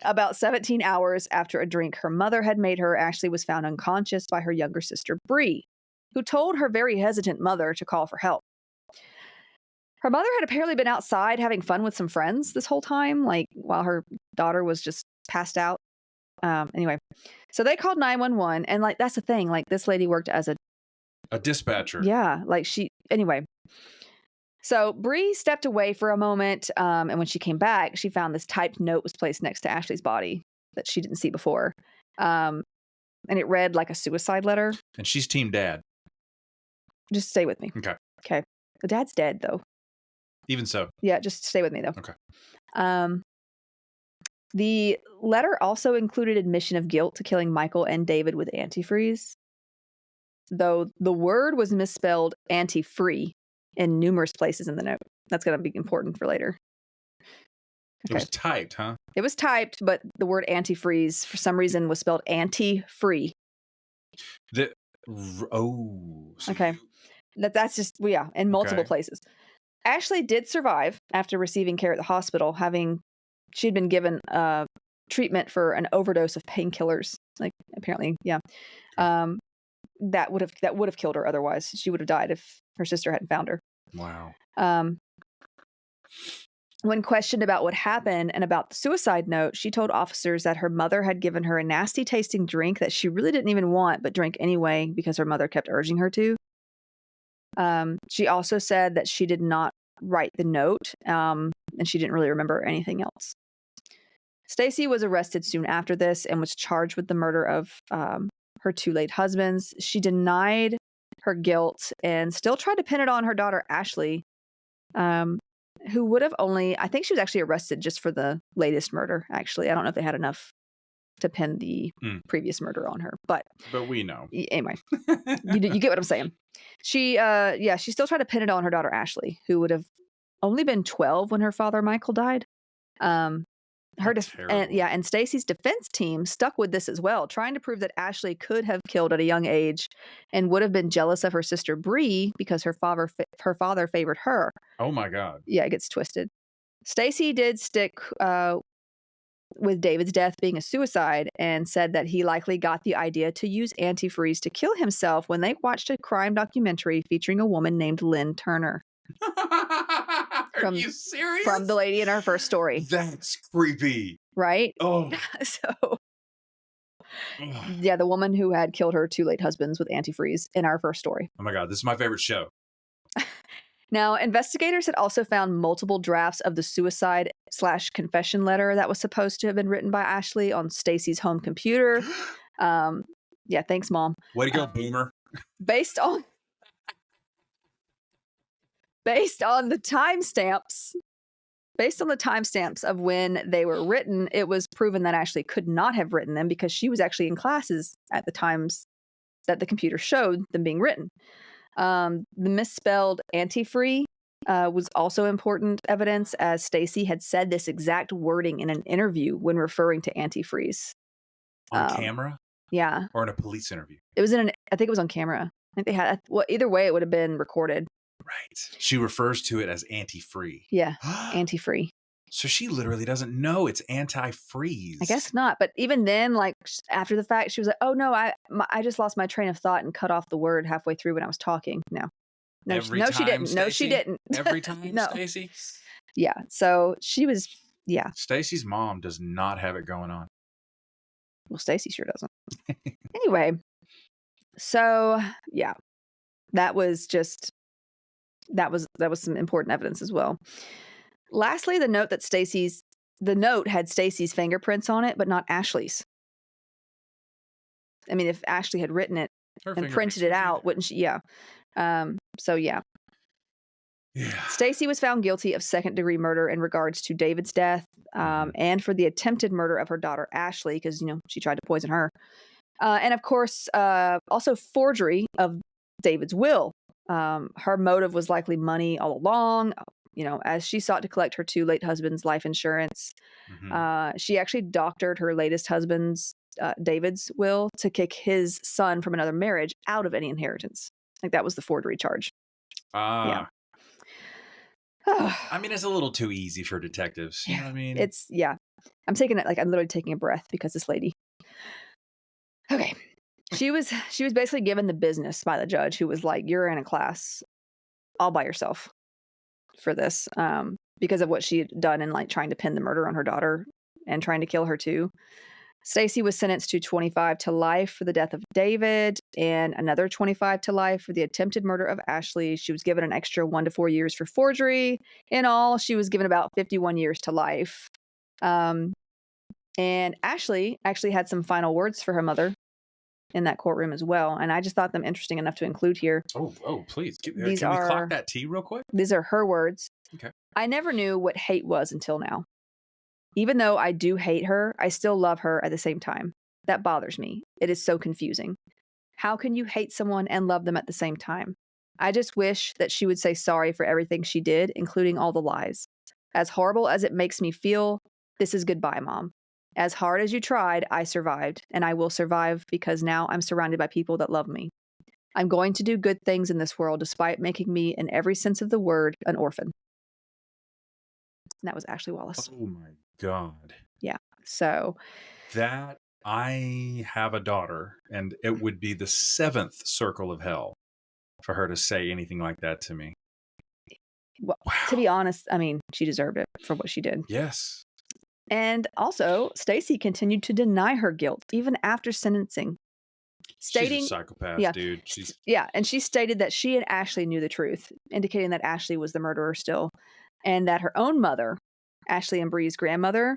about 17 hours after a drink her mother had made her, Ashley was found unconscious by her younger sister, Bree, who told her very hesitant mother to call for help. Her mother had apparently been outside having fun with some friends this whole time, like while her daughter was just passed out. Anyway, so they called 911, and like that's the thing, like this lady worked as a dispatcher. Yeah, like anyway. So Bree stepped away for a moment, and when she came back, she found this typed note was placed next to Ashley's body that she didn't see before. And it read like a suicide letter. And she's team dad. Just stay with me. Okay. The dad's dead, though. Even so. Yeah, just stay with me, though. Okay. The letter also included admission of guilt to killing Michael and David with antifreeze, though the word was misspelled anti-free in numerous places in the note. That's going to be important for later. Okay. It was typed, huh? It was typed, but the word antifreeze, for some reason, was spelled anti-free. Okay. That's just, in multiple places. Ashley did survive after receiving care at the hospital, she'd been given treatment for an overdose of painkillers. Like, apparently, that would have killed her otherwise. She would have died if her sister hadn't found her. Wow. When questioned about what happened and about the suicide note, she told officers that her mother had given her a nasty tasting drink that she really didn't even want, but drank anyway because her mother kept urging her to. She also said that she did not write the note, and she didn't really remember anything else. Stacy was arrested soon after this and was charged with the murder of her two late husbands. She denied her guilt and still tried to pin it on her daughter, Ashley, who would have I think she was actually arrested just for the latest murder, actually. I don't know if they had enough to pin the previous murder on her, but we know. Anyway, you get what I'm saying. She still tried to pin it on her daughter, Ashley, who would have only been 12 when her father, Michael, died. And Stacy's defense team stuck with this as well, trying to prove that Ashley could have killed at a young age and would have been jealous of her sister Bree because her father favored her. Oh my God. Yeah, it gets twisted. Stacy did stick with David's death being a suicide and said that he likely got the idea to use antifreeze to kill himself when they watched a crime documentary featuring a woman named Lynn Turner. Are you serious? From the lady in our first story. That's creepy. Right? Oh. So, the woman who had killed her two late husbands with antifreeze in our first story. Oh my God, this is my favorite show. Now, investigators had also found multiple drafts of the suicide/confession letter that was supposed to have been written by Ashley on Stacy's home computer. Thanks, Mom. Way to go, boomer. Based on the timestamps of when they were written, it was proven that Ashley could not have written them because she was actually in classes at the times that the computer showed them being written. The misspelled antifree was also important evidence, as Stacy had said this exact wording in an interview when referring to antifreeze. On camera? Yeah. Or in a police interview? It was I think it was on camera. I think they had, either way, it would have been recorded. Right. She refers to it as anti-free. Yeah, anti-free. So she literally doesn't know it's antifreeze. I guess not. But even then, like after the fact, she was like, "Oh no, I just lost my train of thought and cut off the word halfway through when I was talking." No, she didn't. No, she didn't. Every time, no. Stacey. Yeah. So she was. Yeah. Stacey's mom does not have it going on. Well, Stacey sure doesn't. Anyway, so yeah, that was some important evidence as well. Lastly, the note had Stacey's fingerprints on it, but not Ashley's. I mean, if Ashley had written it and printed it out, wouldn't she? Yeah. So yeah. Yeah. Stacey was found guilty of second-degree murder in regards to David's death, and for the attempted murder of her daughter Ashley, because she tried to poison her, and of course, also forgery of David's will. Her motive was likely money all along. As she sought to collect her two late husbands' life insurance, she actually doctored her latest husband's, David's will, to kick his son from another marriage out of any inheritance. Like that was the forgery charge. Yeah. I mean, it's a little too easy for detectives. You know what I mean? I'm literally taking a breath because this lady. Okay. She was basically given the business by the judge, who was like, "You're in a class all by yourself for this," because of what she had done in like trying to pin the murder on her daughter and trying to kill her too. Stacey was sentenced to 25 to life for the death of David and another 25 to life for the attempted murder of Ashley. She was given an extra 1 to 4 years for forgery. In all, she was given about 51 years to life. And Ashley actually had some final words for her mother in that courtroom as well. And I just thought them interesting enough to include here. Oh, please. Can we clock that tea real quick? These are her words. Okay. "I never knew what hate was until now. Even though I do hate her, I still love her at the same time. That bothers me. It is so confusing. How can you hate someone and love them at the same time? I just wish that she would say sorry for everything she did, including all the lies. As horrible as it makes me feel, this is goodbye, Mom. As hard as you tried, I survived, and I will survive because now I'm surrounded by people that love me. I'm going to do good things in this world despite making me, in every sense of the word, an orphan." And that was Ashley Wallace. Oh my God. Yeah. So that I have a daughter, and it would be the 7th circle of hell for her to say anything like that to me. Well, wow. To be honest, I mean, she deserved it for what she did. Yes. And also, Stacey continued to deny her guilt even after sentencing, stating, "She's a psychopath, dude." And she stated that she and Ashley knew the truth, indicating that Ashley was the murderer still, and that her own mother, Ashley and Bree's grandmother,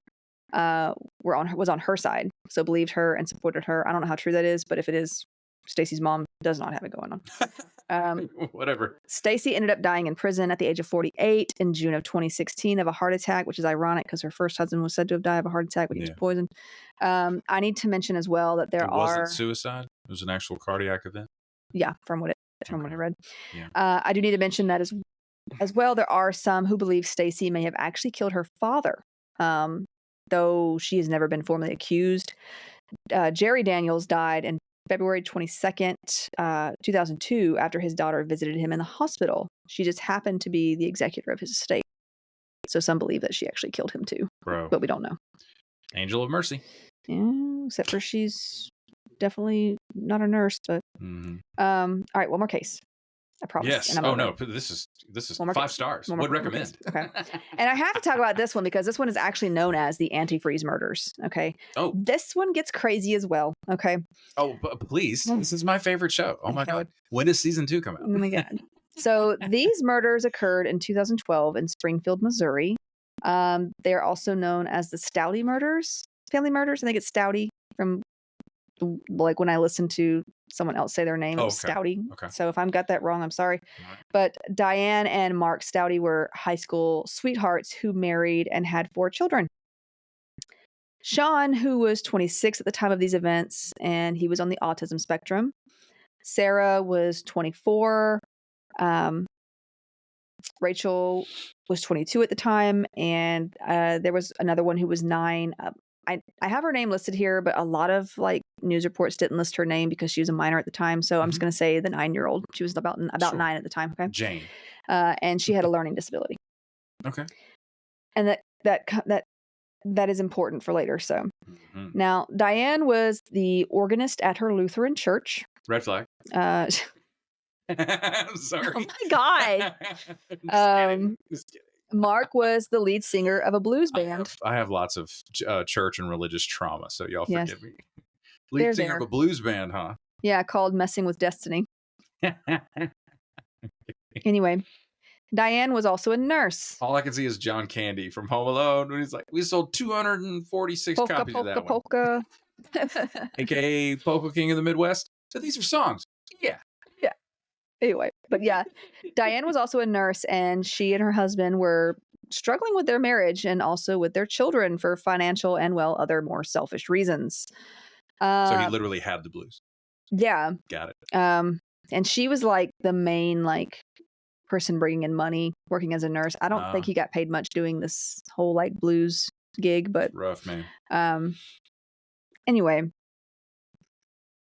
was on her side, so believed her and supported her. I don't know how true that is, but if it is, Stacey's mom does not have it going on. Whatever. Stacey ended up dying in prison at the age of 48 in June of 2016 of a heart attack, which is ironic because her first husband was said to have died of a heart attack when he was poisoned. I need to mention as well that it wasn't suicide. It was an actual cardiac event. Yeah, from what I read. Yeah. I do need to mention that as well. There are some who believe Stacey may have actually killed her father, though she has never been formally accused. Jerry Daniels died in February 22nd, 2002, after his daughter visited him in the hospital. She just happened to be the executor of his estate. So some believe that she actually killed him too. Bro. But we don't know. Angel of mercy. Yeah, except for she's definitely not a nurse. But all right, one more case. I promise. Yes. Oh no, this is 5 stars. Would recommend. Okay. And I have to talk about this one because this one is actually known as the Antifreeze murders. Okay. Oh. This one gets crazy as well. Okay. Oh, but please. This is my favorite show. Oh my God. When does season 2 come out? Oh my God. So these murders occurred in 2012 in Springfield, Missouri. They're also known as the Stouty murders, family murders. I think it's Stouty from like when I listened to someone else say their name, it was Stouty. Okay. So if I've got that wrong, I'm sorry. Right. But Diane and Mark Stouty were high school sweethearts who married and had 4 children. Sean, who was 26 at the time of these events, and he was on the autism spectrum. Sarah was 24. Rachel was 22 at the time, and there was another one who was 9. I have her name listed here, but a lot of like news reports didn't list her name because she was a minor at the time. So I'm just going to say the 9-year-old. She was about 9 at the time. Okay, Jane, and she had a learning disability. Okay, and that is important for later. So now Diane was the organist at her Lutheran church. Red flag. I'm sorry. Oh my God. Just kidding. Mark was the lead singer of a blues band. I have lots of church and religious trauma, so y'all Yes. forgive me. Lead singer of a blues band, huh? Yeah, called Messing with Destiny. Anyway, Diane was also a nurse. All I can see is John Candy from Home Alone when he's like, we sold 246 copies of that polka. one. AKA Polka King of the Midwest. So these are songs. Yeah. Anyway, but yeah, Diane was also a nurse, and she and her husband were struggling with their marriage and also with their children for financial and, well, other more selfish reasons. So he literally had the blues. Yeah. Got it. And she was like the main person bringing in money, working as a nurse. I don't think he got paid much doing this whole blues gig, but rough, man. Anyway,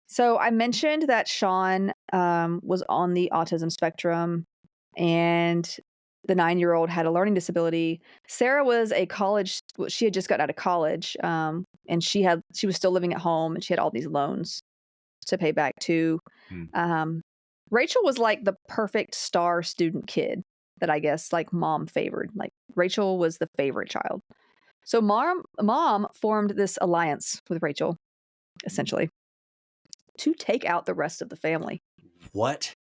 so I mentioned that Sean was on the autism spectrum, and the 9-year-old had a learning disability. Sarah was she had just gotten out of college, and she was still living at home, and she had all these loans to pay back too. Rachel was like the perfect star student kid that I guess mom favored. Rachel was the favorite child. So mom formed this alliance with Rachel, essentially, to take out the rest of the family. What?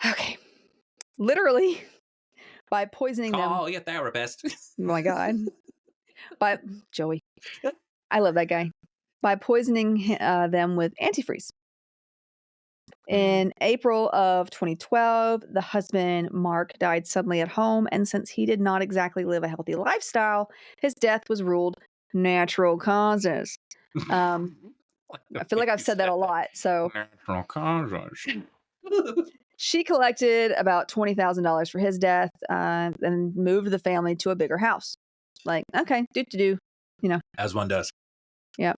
Okay. Literally by poisoning them. Oh, your therapist. Oh my God. By Joey. I love that guy. By poisoning them with antifreeze. In April of 2012, the husband, Mark, died suddenly at home, and since he did not exactly live a healthy lifestyle, his death was ruled natural causes. I feel like I've said that a lot. So natural causes. She collected about $20,000 for his death and moved the family to a bigger house. Okay, As one does. Yep.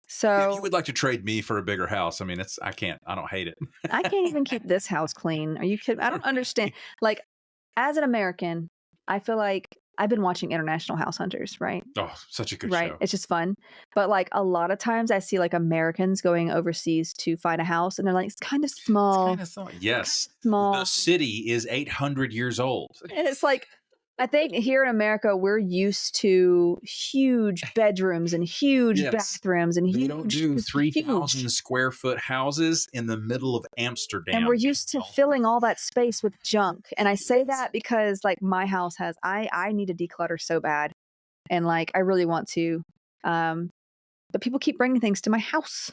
So if you would like to trade me for a bigger house, I mean, I don't hate it. I can't even keep this house clean. Are you kidding? I don't understand. As an American, I feel like I've been watching International House Hunters, right? Oh, such a good right. show. It's just fun. But a lot of times I see Americans going overseas to find a house, and they're like, it's kind of small. Yes. Small. The city is 800 years old. And it's I think here in America, we're used to huge bedrooms and huge bathrooms and they don't do 3,000 square foot houses in the middle of Amsterdam. And we're used to filling all that space with junk. And I say that because my house has, I need to declutter so bad. And I really want to. But people keep bringing things to my house.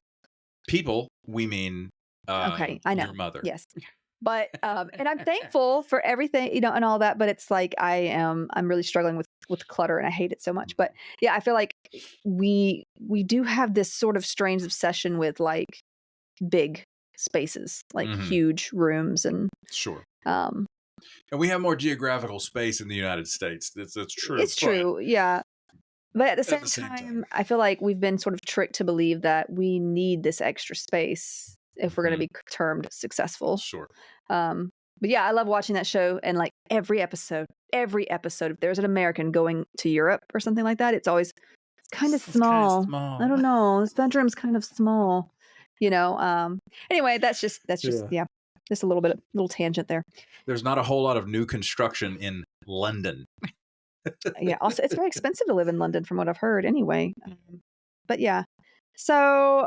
People, we mean okay, I know. Your mother. Yes. But and I'm thankful for everything, and all that, but it's I'm really struggling with clutter, and I hate it so much. But yeah, I feel like we do have this sort of strange obsession with big spaces, huge rooms, and sure. And we have more geographical space in the United States. That's true. It's true, yeah. But at the same time, I feel like we've been sort of tricked to believe that we need this extra space if we're going to be termed successful. Sure. But yeah, I love watching that show, and every episode, if there's an American going to Europe or something like that, it's kind of small. I don't know. This bedroom's kind of small, anyway, that's just just a little tangent there. There's not a whole lot of new construction in London. Yeah. Also, it's very expensive to live in London from what I've heard anyway. But yeah. So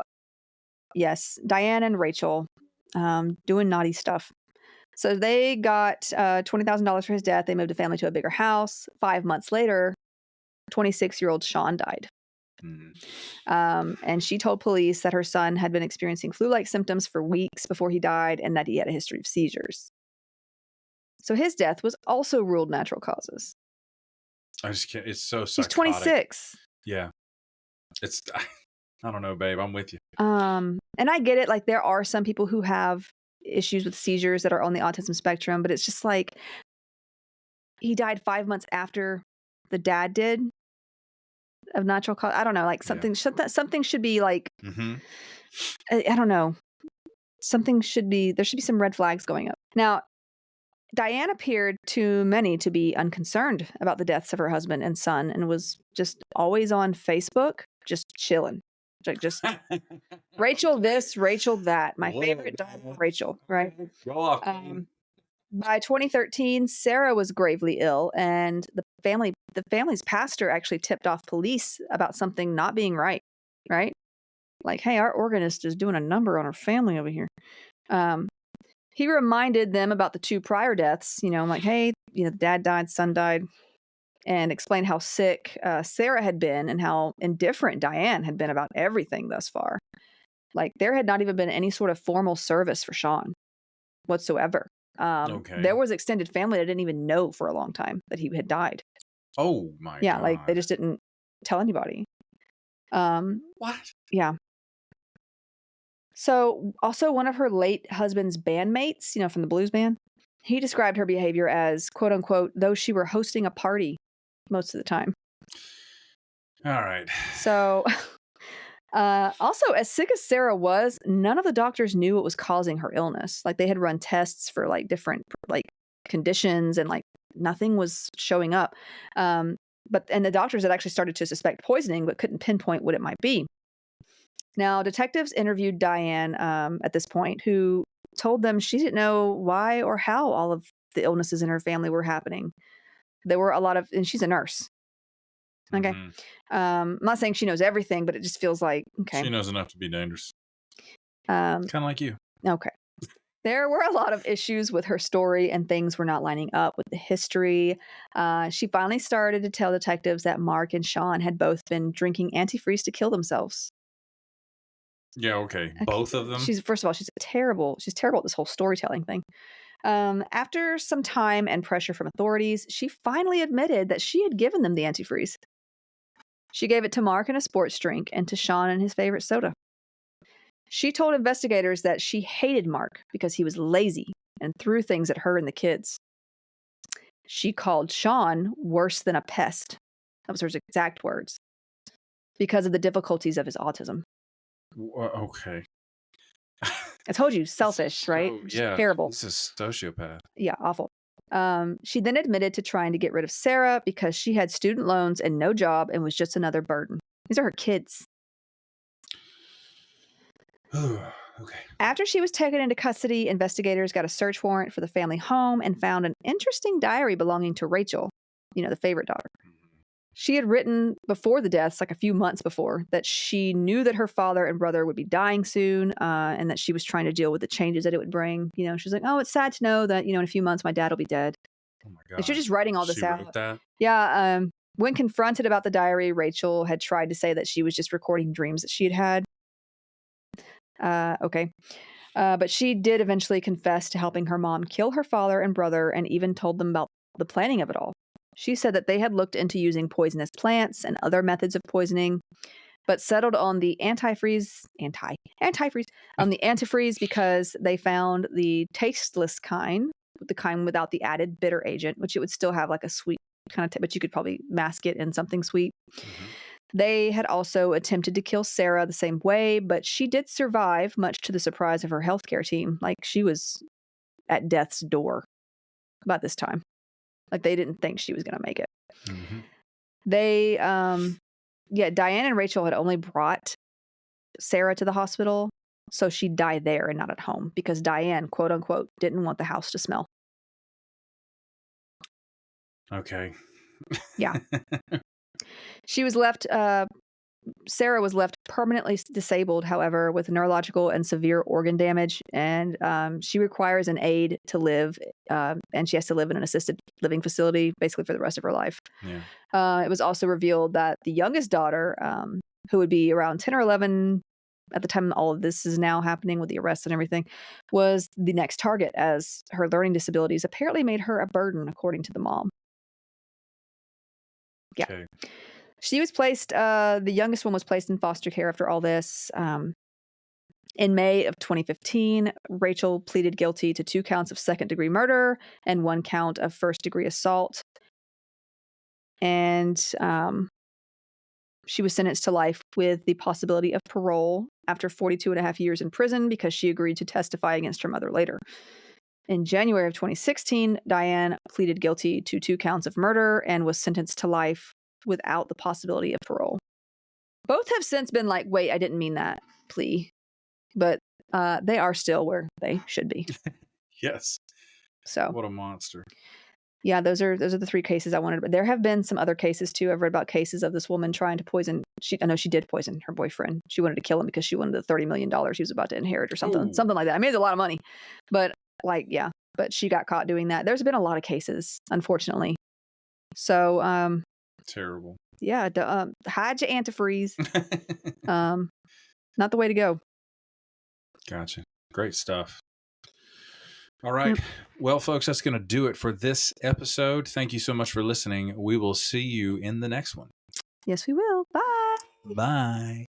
yes, Diane and Rachel doing naughty stuff. So they got $20,000 for his death. They moved the family to a bigger house. 5 months later, 26-year-old Sean died. And she told police that her son had been experiencing flu-like symptoms for weeks before he died, and that he had a history of seizures. So his death was also ruled natural causes. I just can't. It's so psychotic. He's 26. Yeah. I don't know, babe. I'm with you. And I get it. There are some people who have issues with seizures that are on the autism spectrum, but it's just he died 5 months after the dad did of natural cause. I don't know. Something should be I don't know. There should be some red flags going up. Now, Diane appeared to many to be unconcerned about the deaths of her husband and son and was just always on Facebook, just chilling. Like just Rachel this, Rachel that. My favorite daughter, Rachel, right? Go off. Queen. By 2013, Sarah was gravely ill, and the family's pastor actually tipped off police about something not being right, right? Like, hey, our organist is doing a number on our family over here. He reminded them about the 2 prior deaths, like, hey, dad died, son died, and explained how sick Sarah had been and how indifferent Diane had been about everything thus far. Like, there had not even been any sort of formal service for Sean whatsoever. There was extended family that didn't even know for a long time that he had died. Oh my god. Yeah, like they just didn't tell anybody. What? Yeah. So also one of her late husband's bandmates, from the blues band, he described her behavior as quote unquote, though she were hosting a party most of the time. All right. So also, as sick as Sarah was, none of the doctors knew what was causing her illness. Like they had run tests for like different like conditions and like nothing was showing up. And the doctors had actually started to suspect poisoning, but couldn't pinpoint what it might be. Now, detectives interviewed Diane at this point, who told them she didn't know why or how all of the illnesses in her family were happening. There were a lot of, and she's a nurse. Okay. Mm-hmm. I'm not saying she knows everything, but it just feels like, okay. She knows enough to be dangerous. Kind of like you. Okay. There were a lot of issues with her story and things were not lining up with the history. She finally started to tell detectives that Mark and Sean had both been drinking antifreeze to kill themselves. Yeah, okay. Both of them? First of all, she's terrible at this whole storytelling thing. After some time and pressure from authorities, she finally admitted that she had given them the antifreeze. She gave it to Mark in a sports drink and to Sean in his favorite soda. She told investigators that she hated Mark because he was lazy and threw things at her and the kids. She called Sean worse than a pest. That was her exact words. Because of the difficulties of his autism. Okay. I told you, selfish, right? Yeah. Terrible. He's a sociopath. Yeah, awful. She then admitted to trying to get rid of Sarah because she had student loans and no job and was just another burden. These are her kids. Okay. After she was taken into custody, investigators got a search warrant for the family home and found an interesting diary belonging to Rachel, the favorite daughter. She had written before the deaths, like a few months before, that she knew that her father and brother would be dying soon, and that she was trying to deal with the changes that it would bring. She's like, oh, it's sad to know that, in a few months my dad will be dead. Oh my God. And she's just writing all this she out. Wrote that? Yeah. When confronted about the diary, Rachel had tried to say that she was just recording dreams that she had had. Okay. But she did eventually confess to helping her mom kill her father and brother and even told them about the planning of it all. She said that they had looked into using poisonous plants and other methods of poisoning, but settled on the antifreeze because they found the tasteless kind, the kind without the added bitter agent, which it would still have like a sweet kind of, but you could probably mask it in something sweet. Mm-hmm. They had also attempted to kill Sarah the same way, but she did survive, much to the surprise of her healthcare team. Like she was at death's door about this time. Like they didn't think she was going to make it. Mm-hmm. They, Diane and Rachel had only brought Sarah to the hospital, so she'd die there and not at home because Diane, quote unquote, didn't want the house to smell. Okay. Yeah. She was left, Sarah was left permanently disabled, however, with neurological and severe organ damage, and she requires an aid to live, and she has to live in an assisted living facility basically for the rest of her life. Yeah. It was also revealed that the youngest daughter, who would be around 10 or 11 at the time all of this is now happening with the arrests and everything, was the next target as her learning disabilities apparently made her a burden, according to the mom. Yeah. Okay. She was placed, the youngest one was placed in foster care after all this. In May of 2015, Rachel pleaded guilty to 2 counts of second-degree murder and 1 count of first-degree assault. And she was sentenced to life with the possibility of parole after 42 and a half years in prison because she agreed to testify against her mother later. In January of 2016, Diane pleaded guilty to 2 counts of murder and was sentenced to life without the possibility of parole. Both have since been like, wait, I didn't mean that plea. But they are still where they should be. Yes. So what a monster. Yeah, those are the 3 cases I wanted. But there have been some other cases too. I've read about cases of this woman trying to poison. I know she did poison her boyfriend. She wanted to kill him because she wanted the $30 million he was about to inherit or something, something like that. I mean, it's a lot of money, but but she got caught doing that. There's been a lot of cases, unfortunately. So, terrible. Yeah, hide your antifreeze. Not the way to go. Gotcha. Great stuff. All right. Yep. Well, folks, that's going to do it for this episode. Thank you so much for listening. We will see you in the next one. Yes, we will. Bye. Bye.